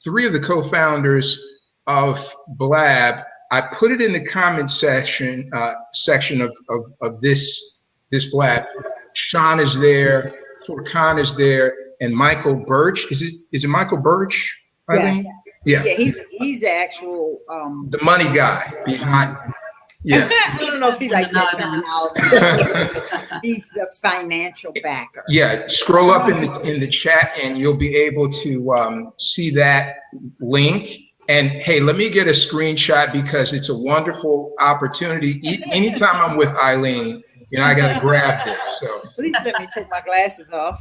3 of the co-founders of Blab, I put it in the comment section of this Blab. Sean is there, Furkan is there, and Michael Birch. Is it Michael Birch? Yes. Yeah. Yeah, he's the actual the money guy behind. Yeah. I don't know if he likes that terminology. He's the financial backer. Yeah. Scroll up in the chat and you'll be able to see that link. And hey, let me get a screenshot because it's a wonderful opportunity. Anytime I'm with Eileen, you know, I got to grab this. So please let me take my glasses off.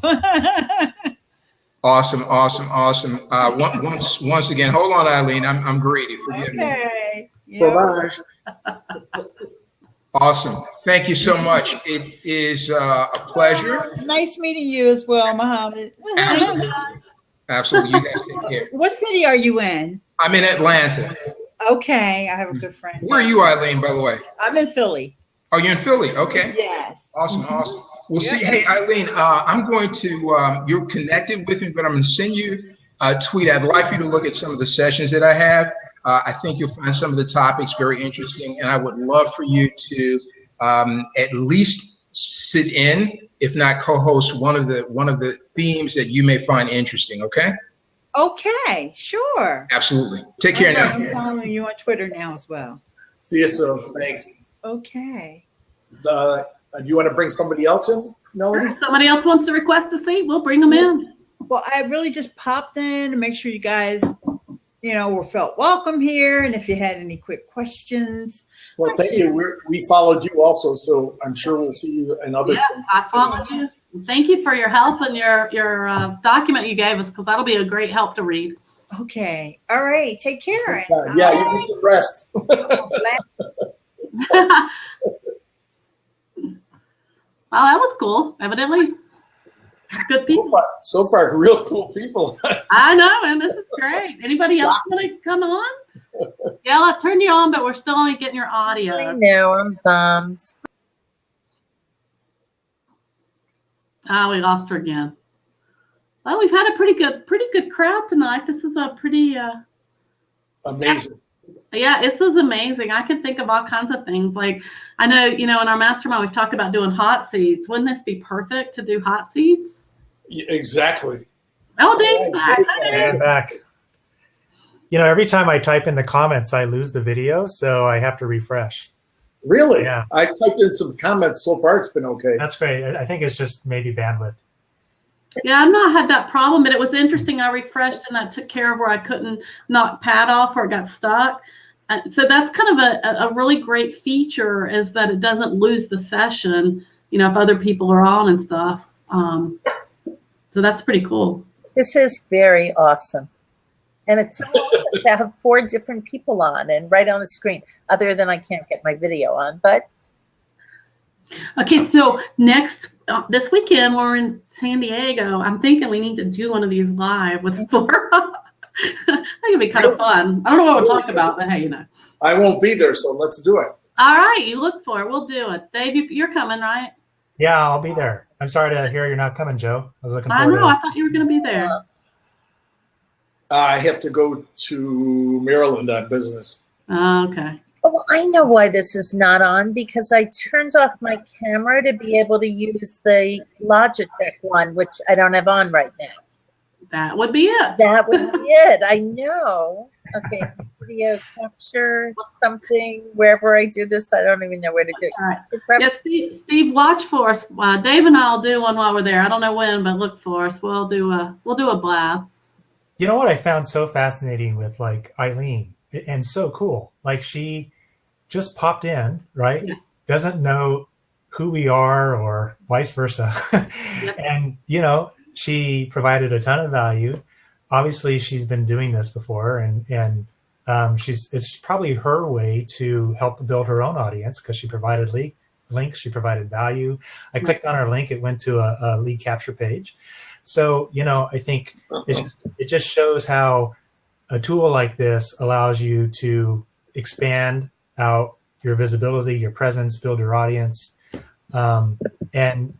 Awesome. Once again, hold on, Eileen. I'm greedy. Forgive me. Yeah. Awesome. Thank you so much. It is a pleasure. Nice meeting you as well, Muhammad. Absolutely. You guys take care. What city are you in? I'm in Atlanta. Okay. I have a good friend. Where are you, Eileen, by the way? I'm in Philly. Oh, you're in Philly? Okay. Yes. Awesome. Well, see, hey, Eileen, I'm going to, you're connected with me, but I'm going to send you a tweet. I'd like you to look at some of the sessions that I have. I think you'll find some of the topics very interesting, and I would love for you to at least sit in, if not co-host, one of the themes that you may find interesting. Okay. Okay. Sure. Absolutely. Take care now. I'm following you on Twitter now as well. See you soon. Thanks. Okay. Do you want to bring somebody else in? No. Sure. If somebody else wants to request a seat, we'll bring them in. Well, I really just popped in to make sure you guys, you know, were felt welcome here, and if you had any quick questions. Well, thank you. We followed you also, so I'm sure we'll see you in other. Yeah, I followed you. Thank you for your help and your document you gave us, because that'll be a great help to read. Okay. All right. Take care. Yeah, you need some rest. Well, that was cool. Evidently, good people. So far, real cool people. I know, and this is great. Anybody else want to come on? Yeah, I'll turn you on, but we're still only getting your audio. I know, I'm bummed. Ah, we lost her again. Well, we've had a pretty good crowd tonight. This is a pretty amazing. Yeah, this is amazing. I can think of all kinds of things. Like, I know, you know, in our mastermind, we've talked about doing hot seats. Wouldn't this be perfect to do hot seats? Yeah, exactly. Oh, Dave's back. I'm back. You know, every time I type in the comments, I lose the video, so I have to refresh. Really? Yeah. I typed in some comments. So far, it's been okay. That's great. I think it's just maybe bandwidth. Yeah, I've not had that problem, but it was interesting. I refreshed and I took care of where I couldn't knock pad off or it got stuck. So that's kind of a really great feature, is that it doesn't lose the session, you know, if other people are on and stuff. So that's pretty cool. This is very awesome. And it's so awesome to have 4 different people on and right on the screen, other than I can't get my video on, but. Okay, so this weekend we're in San Diego. I'm thinking we need to do one of these live with 4. I think it'd be kind of fun. I don't know what we'll talk about, but hey, you know. I won't be there, so let's do it. All right, you look for it. We'll do it. Dave, you're coming, right? Yeah, I'll be there. I'm sorry to hear you're not coming, Joe. I was looking I forward know. to I thought you were going to be there. I have to go to Maryland on business. Okay. Oh, I know why this is not on, because I turned off my camera to be able to use the Logitech one, which I don't have on right now. That would be it. That would be it. I know. Okay, video capture something. Wherever I do this, I don't even know where to do it. All right. Yes, Steve, watch for us. Dave and I'll do one while we're there. I don't know when, but look for us. We'll do a blab. You know what I found so fascinating with like Eileen and so cool? Like she just popped in, right? Yeah. Doesn't know who we are or vice versa. Yep. And, you know, she provided a ton of value. Obviously, she's been doing this before, and it's probably her way to help build her own audience because she provided links, she provided value. I clicked on her link; it went to a lead capture page. So, you know, I think it just shows how a tool like this allows you to expand out your visibility, your presence, build your audience, and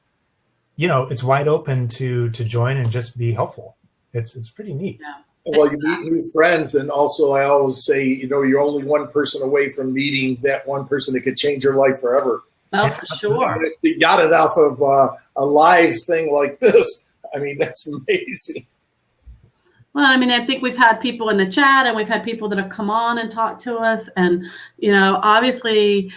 you know, it's wide open to join and just be helpful. It's pretty neat. Yeah. Well, you meet new friends, and also I always say, you know, you're only one person away from meeting that one person that could change your life forever. Oh, for sure. And if you got it off of a live thing like this, I mean, that's amazing. Well, I mean, I think we've had people in the chat, and we've had people that have come on and talked to us, and you know, obviously.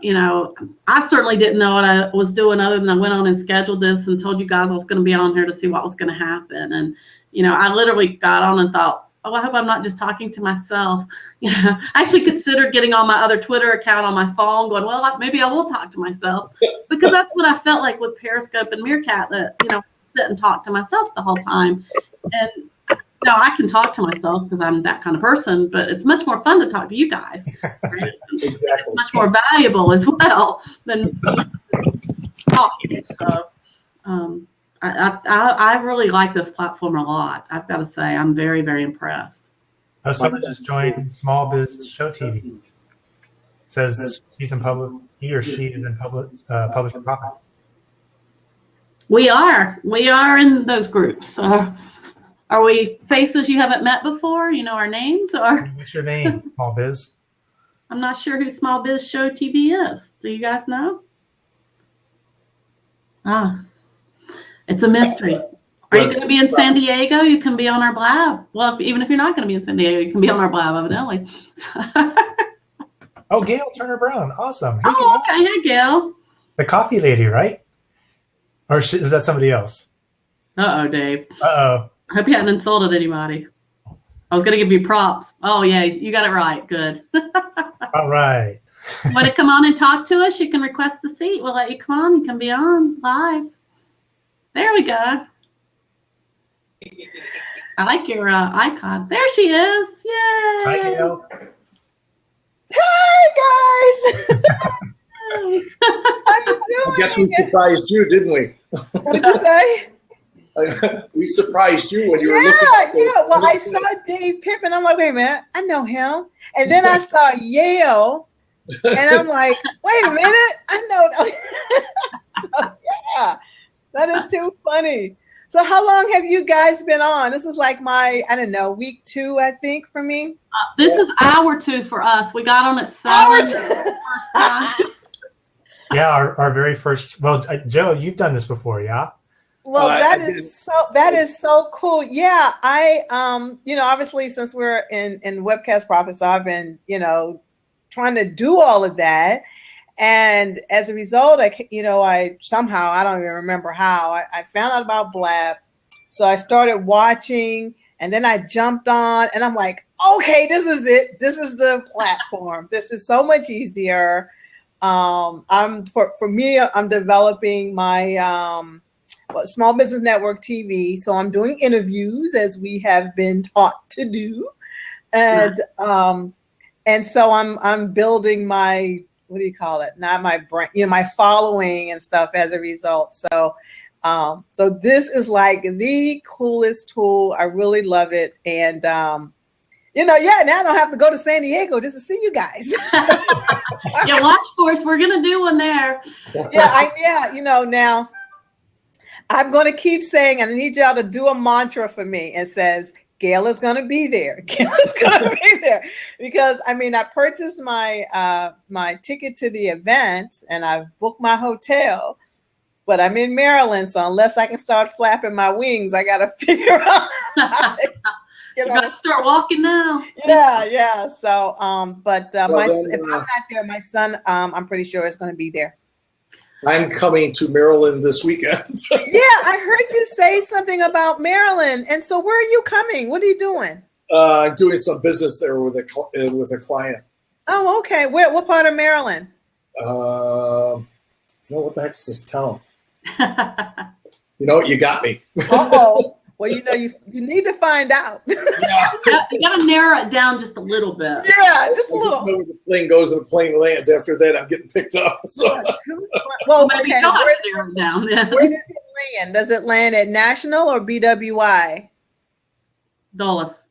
You know, I certainly didn't know what I was doing other than I went on and scheduled this and told you guys I was going to be on here to see what was going to happen. And, you know, I literally got on and thought, oh, I hope I'm not just talking to myself. You know, I actually considered getting on my other Twitter account on my phone going, well, maybe I will talk to myself, because that's what I felt like with Periscope and Meerkat, that, you know, sit and talk to myself the whole time. And no, I can talk to myself because I'm that kind of person, but it's much more fun to talk to you guys. Right? Exactly. It's much more valuable as well than talking. So I really like this platform a lot. I've got to say, I'm very, very impressed. Someone just joined Small Biz Show TV. Says he or she is in publisher profit. We are in those groups. Are we faces you haven't met before? You know our names? Or what's your name, Small Biz? I'm not sure who Small Biz Show TV is. Do you guys know? It's a mystery. Are you going to be in San Diego? You can be on our blab. Well, even if you're not going to be in San Diego, you can be on our blab, evidently. Oh, Gail Turner Brown. Awesome. Hey, oh, okay. Hey, Gail. The coffee lady, right? Or is that somebody else? Uh-oh, Dave. Uh-oh. I hope you hadn't insulted anybody. I was going to give you props. Oh, yeah, you got it right. Good. All right. Want to come on and talk to us? You can request a seat. We'll let you come on. You can be on live. There we go. I like your icon. There she is. Yay. Hi, Gail. Hi, guys. How you doing? I guess we surprised you, didn't we? What did you say? We surprised you when you were looking. Yeah. Well, I saw Dave Pippin. I'm like, wait a minute, I know him. And then I saw Yale, and I'm like, wait a minute, I know. So, yeah, that is too funny. So how long have you guys been on? This is like my, I don't know, week 2, I think, for me. This is hour 2 for us. We got on at 7 first time. Yeah, our very first. Well, Joe, you've done this before, yeah? Well, that is so cool. Yeah, I you know, obviously since we're in Webcast Profits, I've been, you know, trying to do all of that, and as a result, I somehow, I don't even remember how, I found out about Blab, so I started watching, and then I jumped on, and I'm like, okay, this is it. This is the platform. This is so much easier. For me, I'm developing my Small Business Network TV. So I'm doing interviews, as we have been taught to do. And so I'm building my, what do you call it? Not my brand, you know, my following and stuff as a result. So this is like the coolest tool. I really love it. And Now I don't have to go to San Diego just to see you guys. Yeah, watch for us. We're gonna do one there. Now I'm gonna keep saying, I need y'all to do a mantra for me. It says, Gail is gonna be there. Gail is gonna be there. Because I purchased my my ticket to the event and I've booked my hotel, but I'm in Maryland, so unless I can start flapping my wings, I gotta figure out you gotta start walking now. Yeah. So if I'm not there, my son, I'm pretty sure is gonna be there. I'm coming to Maryland this weekend. Yeah, I heard you say something about Maryland. And so where are you coming? What are you doing? I'm doing some business there with a client. Oh, okay. What part of Maryland? What the heck's this town? You got me. Uh-oh. Well, you need to find out. You got to narrow it down just a little bit. Yeah, just a little. Where the plane goes and the plane lands. After that, I'm getting picked up. So. Well, maybe you don't have to narrow it down. Where does it land? Does it land at National or BWI? Dulles.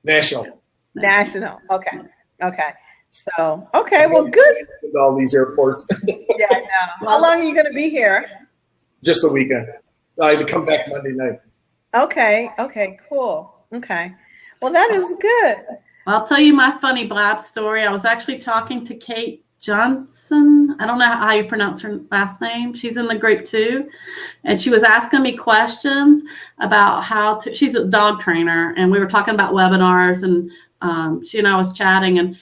National. National. Okay. So, well, good. All these airports. Yeah, I know. How long are you going to be here? Just the weekend. I have to come back Monday night. Okay, cool. Okay. Well, that is good. I'll tell you my funny blab story. I was actually talking to Kate Johnson. I don't know how you pronounce her last name. She's in the group too. And she was asking me questions about she's a dog trainer, and we were talking about webinars, and she and I was chatting, and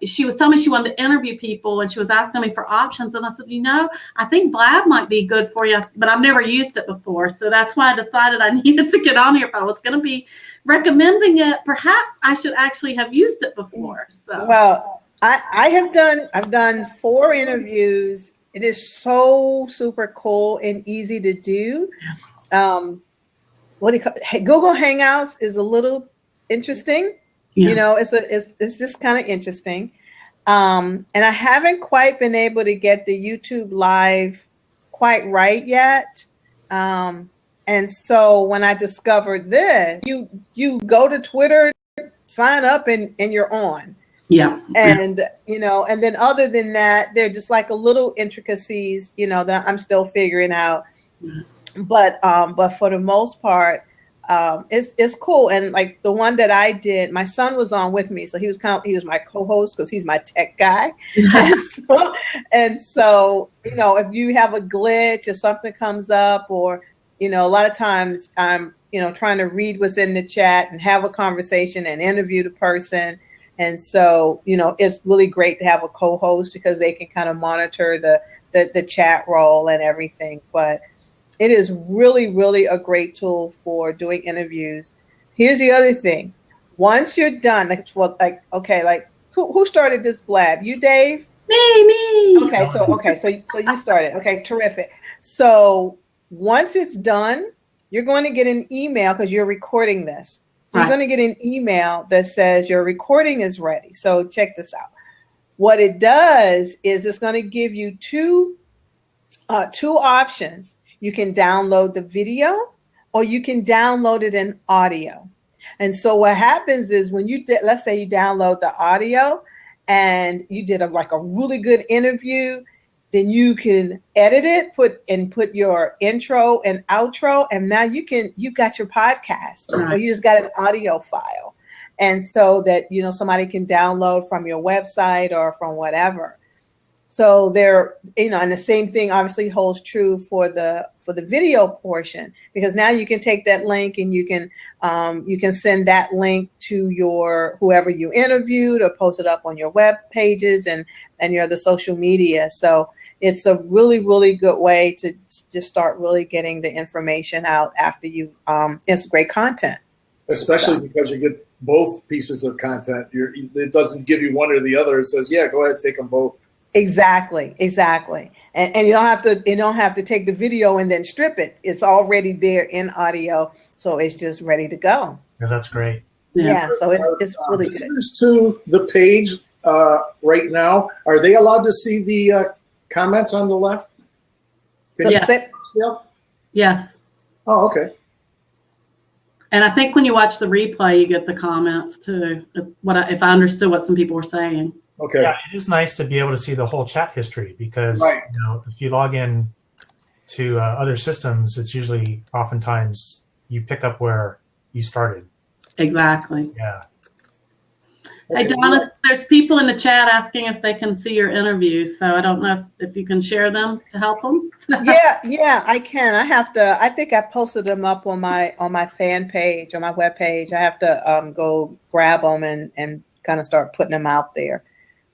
she was telling me she wanted to interview people, and she was asking me for options. And I said, I think Blab might be good for you, but I've never used it before. So that's why I decided I needed to get on here. If I was going to be recommending it, perhaps I should actually have used it before. So. Well, I've done 4 interviews. It is so super cool and easy to do. Google Hangouts is a little interesting. Yeah. It's just kind of interesting. And I haven't quite been able to get the YouTube live quite right yet. And so when I discovered this, you go to Twitter, sign up, and you're on. Yeah. And, and then other than that, they're just like a little intricacies, that I'm still figuring out. But for the most part, it's cool. And like the one that I did, my son was on with me, so he was my co-host because he's my tech guy. and so if you have a glitch or something comes up, or a lot of times I'm trying to read what's in the chat and have a conversation and interview the person, and so it's really great to have a co-host because they can kind of monitor the chat roll and everything. But it is really, really a great tool for doing interviews. Here's the other thing. Once you're done, who started this blab? You, Dave? Me. Okay, so you started. Okay, terrific. So once it's done, you're going to get an email because you're recording this. So You're going to get an email that says your recording is ready. So check this out. What it does is it's going to give you two options. You can download the video or you can download it in audio. And so what happens is when let's say you download the audio and you did a really good interview, then you can edit it, put your intro and outro, and now you got your podcast, or you just got an audio file. And so that, somebody can download from your website or from whatever. So there, and the same thing obviously holds true for the video portion, because now you can take that link and you can send that link to whoever you interviewed, or post it up on your web pages and the social media. So it's a really, really good way to just start really getting the information out after you've it's great content. Especially because you get both pieces of content. It doesn't give you one or the other. It says, yeah, go ahead, take them both. Exactly. And you don't have to take the video and then strip it. It's already there in audio, so it's just ready to go. Yeah, that's great. Yeah, so it's really good. Visitors to the page right now, are they allowed to see the comments on the left? Yes. Oh, okay. And I think when you watch the replay, you get the comments too. If I understood what some people were saying. Okay. Yeah, it is nice to be able to see the whole chat history because if you log in to other systems, it's usually oftentimes you pick up where you started. Exactly. Yeah. Hey, Donna, there's people in the chat asking if they can see your interviews. So I don't know if you can share them to help them. yeah, I can. I think I posted them up on my fan page, on my webpage. I have to go grab them and kind of start putting them out there.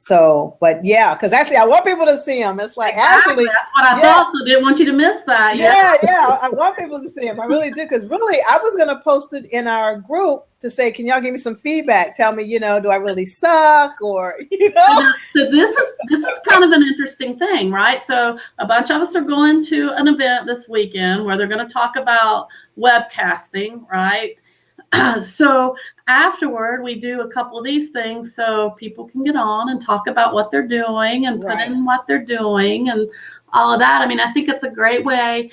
So, but yeah, because actually I want people to see them. It's like, actually, that's what I thought. So I didn't want you to miss that. Yeah. I want people to see them. I really do. Because really, I was going to post it in our group to say, can y'all give me some feedback? Tell me, do I really suck or, So this is kind of an interesting thing, right? So a bunch of us are going to an event this weekend where they're going to talk about webcasting, right? So afterward, we do a couple of these things so people can get on and talk about what they're doing and put in what they're doing and all of that. I mean, I think it's a great way,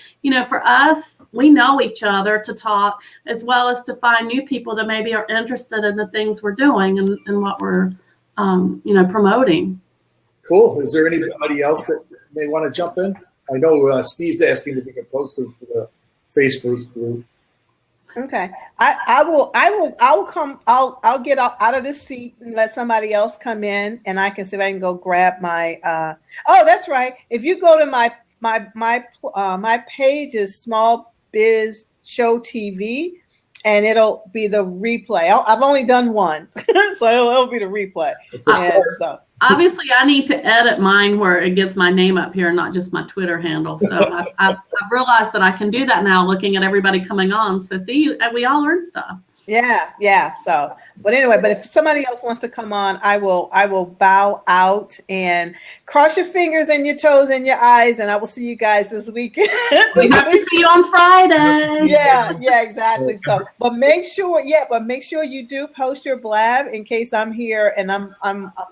for us, we know each other to talk as well as to find new people that maybe are interested in the things we're doing and what we're, promoting. Cool. Is there anybody else that may want to jump in? I know Steve's asking if you can post it to the Facebook group. Okay, I'll get out of this seat and let somebody else come in, and I can see if I can go grab my. Oh, that's right. If you go to my page is Small Biz Show TV, and it'll be the replay. I've only done one, so it'll be the replay. So obviously, I need to edit mine where it gets my name up here, not just my Twitter handle. So I've realized that I can do that now, looking at everybody coming on. So see, we all learn stuff. Yeah. So, but anyway, if somebody else wants to come on, I will bow out and cross your fingers and your toes and your eyes, and I will see you guys this weekend. We have to see you on Friday. Yeah, exactly. So, but make sure you do post your blab in case I'm here and I'm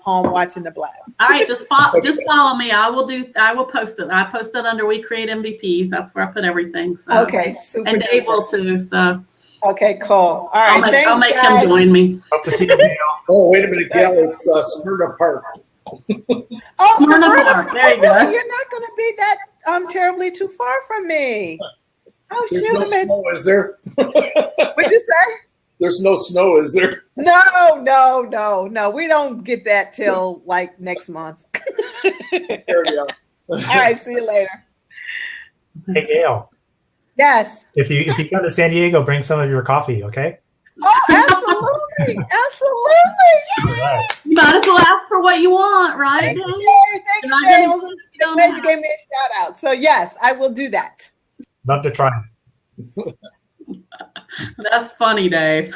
home watching the blab. All right, just follow me. I will post it. I post it under We Create MVPs. That's where I put everything. So. Okay, super. And Dave will too. So. Okay, cool. All right, I'll make him join me. Hope to see you, Gail. Oh, wait a minute, Gail. It's Smyrna Park. Smyrna Park. There you go. You're not going to be that terribly too far from me. Oh, There's no snow, is there? What'd you say? There's no snow, is there? No. We don't get that till like next month. There you go. All right, see you later. Hey, Gail. Yes. If you come to San Diego, bring some of your coffee, okay? Oh, absolutely. Right. You might as well ask for what you want, right? Thank you, Dave. You gave me a shout out. So yes, I will do that. Love to try. That's funny, Dave.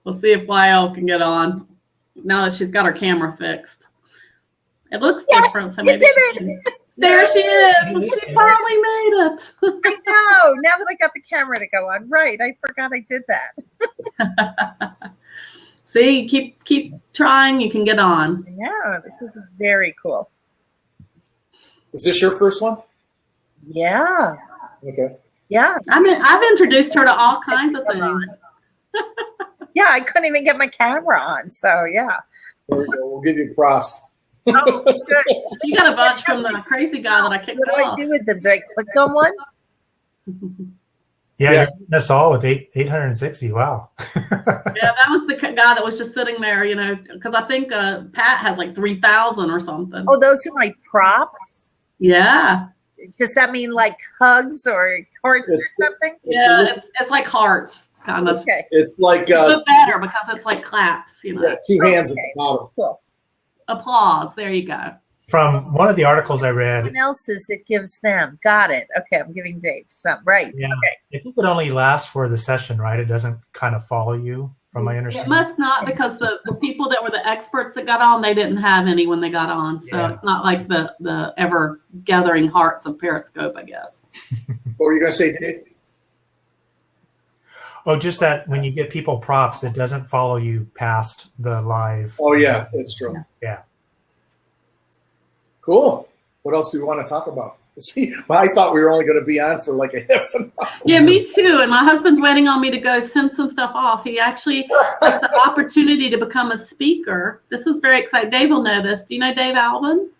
We'll see if YL can get on now that she's got her camera fixed. It looks different. So maybe there she is. Well, she finally made it. I know. Now that I got the camera to go on, right? I forgot I did that. See, keep trying. You can get on. Yeah, this is very cool. Is this your first one? Yeah. Okay. Yeah. I've introduced her to all kinds of things. Yeah, I couldn't even get my camera on. So yeah. There we go. We'll give you props. Oh, good. You got a bunch from the crazy guy that I kicked off. off. What do I do with them? Do I click on one? Yeah, that's all with 860. Wow. Yeah, that was the guy that was just sitting there, because I think Pat has like 3,000 or something. Oh, those are my props? Yeah. Does that mean like hugs or hearts or something? Yeah, it's like hearts, kind of. Okay. It's like it's better because it's like claps, Yeah, two hands at the bottom. Cool. Applause. There you go. From one of the articles I read. Someone else's, it gives them. Got it. Okay, I'm giving Dave some. Right. Yeah. Okay. I think it only lasts for the session, right? It doesn't kind of follow you, from my It understanding. must not, because the people that were the experts that got on, they didn't have any when they got on. So it's not like the ever gathering hearts of Periscope, I guess. What were you going to say, Dave? Oh, just that when you get people props, it doesn't follow you past the live. Oh, yeah, that's true. Yeah. Cool. What else do you want to talk about? See, well, I thought we were only going to be on for like a half an hour. Yeah, me too. And my husband's waiting on me to go send some stuff off. He actually has the opportunity to become a speaker. This is very exciting. Dave will know this. Do you know Dave Alvin?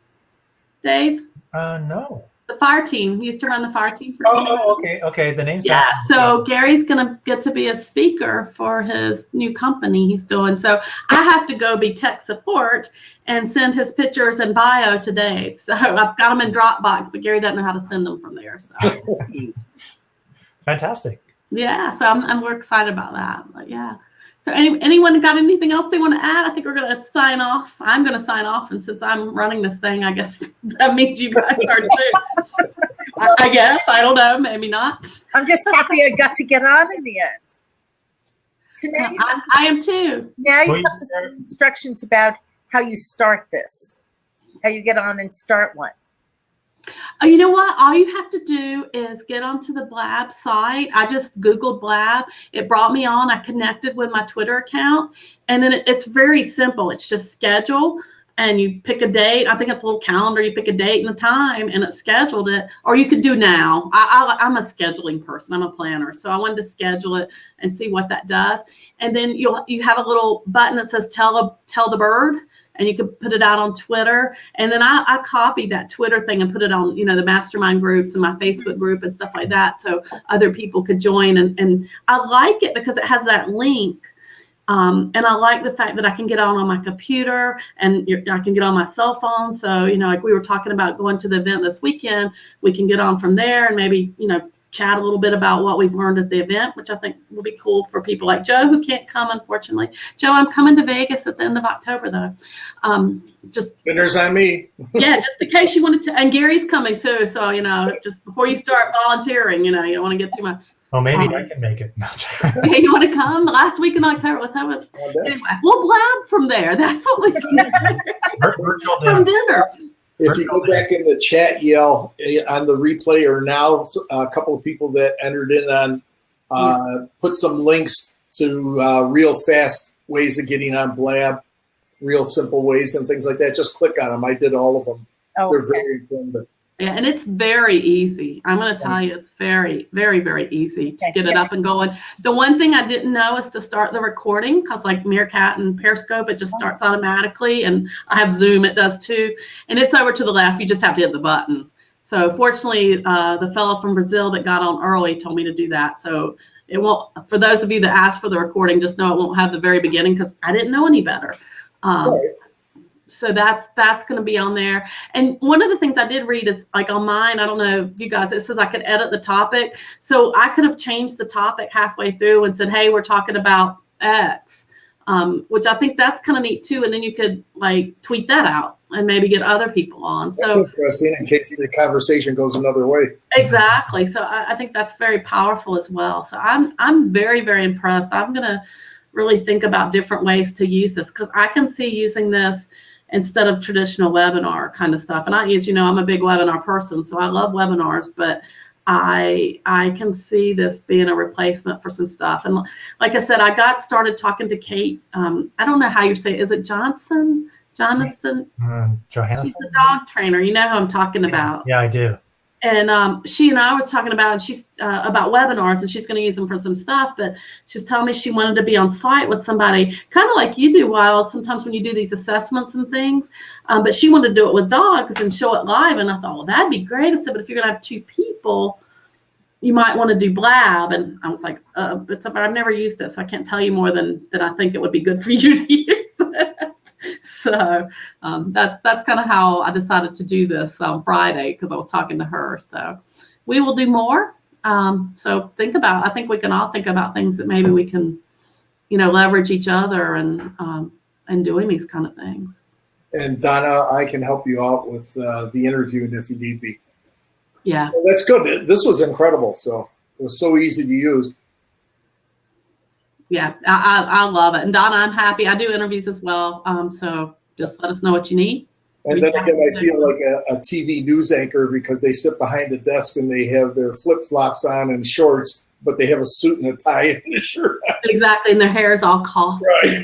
Dave? No. The fire team. He used to run the fire team for Okay. The name's yeah. So Gary's gonna get to be a speaker for his new company he's doing. So I have to go be tech support and send his pictures and bio to Dave. So I've got them in Dropbox, but Gary doesn't know how to send them from there. So fantastic. Yeah. So we're excited about that. But yeah. So anyone got anything else they want to add? I think we're going to sign off. I'm going to sign off, and since I'm running this thing, I guess that means you guys are too. I guess. I don't know. Maybe not. I'm just happy I got to get on in the end. So now I am too. Now you have to send instructions about how you start this, how you get on and start one. You know what? All you have to do is get onto the Blab site. I just Googled Blab. It brought me on. I connected with my Twitter account. And then it's very simple. It's just schedule. And you pick a date. I think it's a little calendar. You pick a date and a time, and it scheduled it. Or you could do now. I'm a scheduling person. I'm a planner. So I wanted to schedule it and see what that does. And then you have a little button that says tell the bird. And you can put it out on Twitter. And then I copied that Twitter thing and put it on, the mastermind groups and my Facebook group and stuff like that, so other people could join. And I like it because it has that link. And I like the fact that I can get on my computer and I can get on my cell phone. So, like we were talking about going to the event this weekend, we can get on from there and maybe, chat a little bit about what we've learned at the event, which I think will be cool for people like Joe who can't come, unfortunately. Joe, I'm coming to Vegas at the end of October, though. Just winners on me. Yeah, just in case you wanted to, and Gary's coming too. So just before you start volunteering, you don't want to get too much. Well, maybe I can make it. Yeah, you want to come the last week in October? Let's have it. Anyway, we'll blab from there. That's what we can do. From dinner. If you go back in the chat, yell on the replay or now, a couple of people that entered in on put some links to real fast ways of getting on Blab, real simple ways and things like that. Just click on them. I did all of them. Oh, they're very informative. Yeah, and it's very easy. I'm going to tell you, it's very, very, very easy to get it up and going. The one thing I didn't know is to start the recording, because like Meerkat and Periscope, it just starts automatically, and I have Zoom, it does too. And it's over to the left. You just have to hit the button. So fortunately, the fellow from Brazil that got on early told me to do that. So it won't, for those of you that asked for the recording, just know it won't have the very beginning because I didn't know any better. So that's going to be on there. And one of the things I did read is like on mine, I don't know if you guys, it says I could edit the topic. So I could have changed the topic halfway through and said, hey, we're talking about X, which I think that's kind of neat too. And then you could like tweet that out and maybe get other people on. So that's interesting in case the conversation goes another way. Exactly. So I think that's very powerful as well. So I'm very, very impressed. I'm going to really think about different ways to use this because I can see using this instead of traditional webinar kind of stuff. And I'm a big webinar person, so I love webinars, but I can see this being a replacement for some stuff. And like I said, I got started talking to Kate. I don't know how you say it. Is it Johnson? Jonathan? Johansson? She's the dog trainer. You know who I'm talking about. Yeah, I do. And she and I was talking about, she's about webinars, and she's going to use them for some stuff. But she was telling me she wanted to be on site with somebody, kind of like you do, Wild. Sometimes when you do these assessments and things, but she wanted to do it with dogs and show it live. And I thought, well, that'd be great. I said, but if you're going to have 2 people, you might want to do Blab. And I was like, but I've never used it, so I can't tell you more than that. I think it would be good for you to use it. So that's kind of how I decided to do this on Friday because I was talking to her. So we will do more. So I think we can all think about things that maybe we can, leverage each other and doing these kind of things. And Donna, I can help you out with the interviewing if you need be. Yeah. Well, that's good. This was incredible. So it was so easy to use. Yeah, I love it. And Donna, I'm happy. I do interviews as well. So just let us know what you need. And then again, I feel like a TV news anchor because they sit behind a desk and they have their flip-flops on and shorts, but they have a suit and a tie and a shirt on. Exactly, and their hair is all coiffed. Right.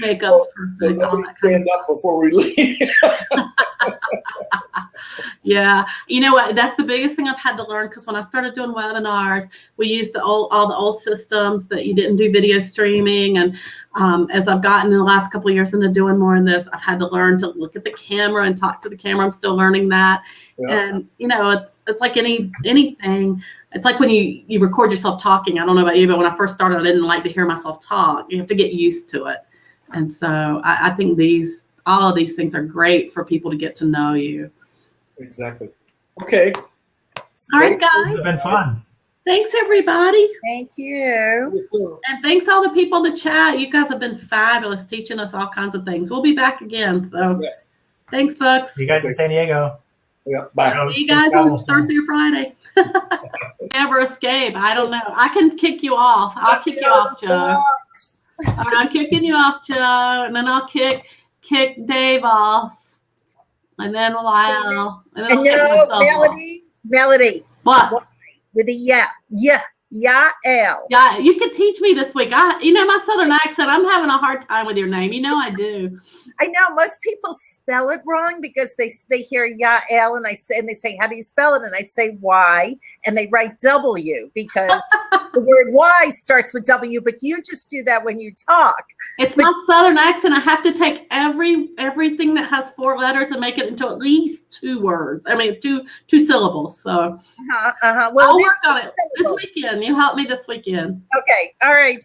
Makeup's so perfect. stand up before we leave. Yeah, you know what? That's the biggest thing I've had to learn, because when I started doing webinars, we used all the old systems that you didn't do video streaming. And as I've gotten in the last couple of years into doing more of this, I've had to learn to look at the camera and talk to the camera. I'm still learning that. Yeah. And you know, it's like anything. It's like when you record yourself talking. I don't know about you, but when I first started, I didn't like to hear myself talk. You have to get used to it. And so I think all of these things are great for people to get to know you. Exactly. Okay. All right, guys. It's been fun. Thanks, everybody. Thank you. And thanks all the people in the chat. You guys have been fabulous, teaching us all kinds of things. We'll be back again. So thanks, folks. See you guys in San Diego. Yeah, bye. See you guys on Thursday or Friday. Never escape. I don't know. I can kick you off. I'll kick you off, Joe. All right, I'm kicking you off, Joe, and then I'll kick Dave off, and then Lyle. And then Melody. What? With a Yael. Yeah, you could teach me this week. My Southern accent, I'm having a hard time with your name. You know I do. I know most people spell it wrong because they hear Yael and they say, how do you spell it? And I say Y, and they write W because the word Y starts with W, but you just do that when you talk. It's my Southern accent. I have to take everything that has 4 letters and make it into at least 2 words. I mean, two syllables. So Well, I'll work on it this weekend. You help me this weekend. Okay. All right.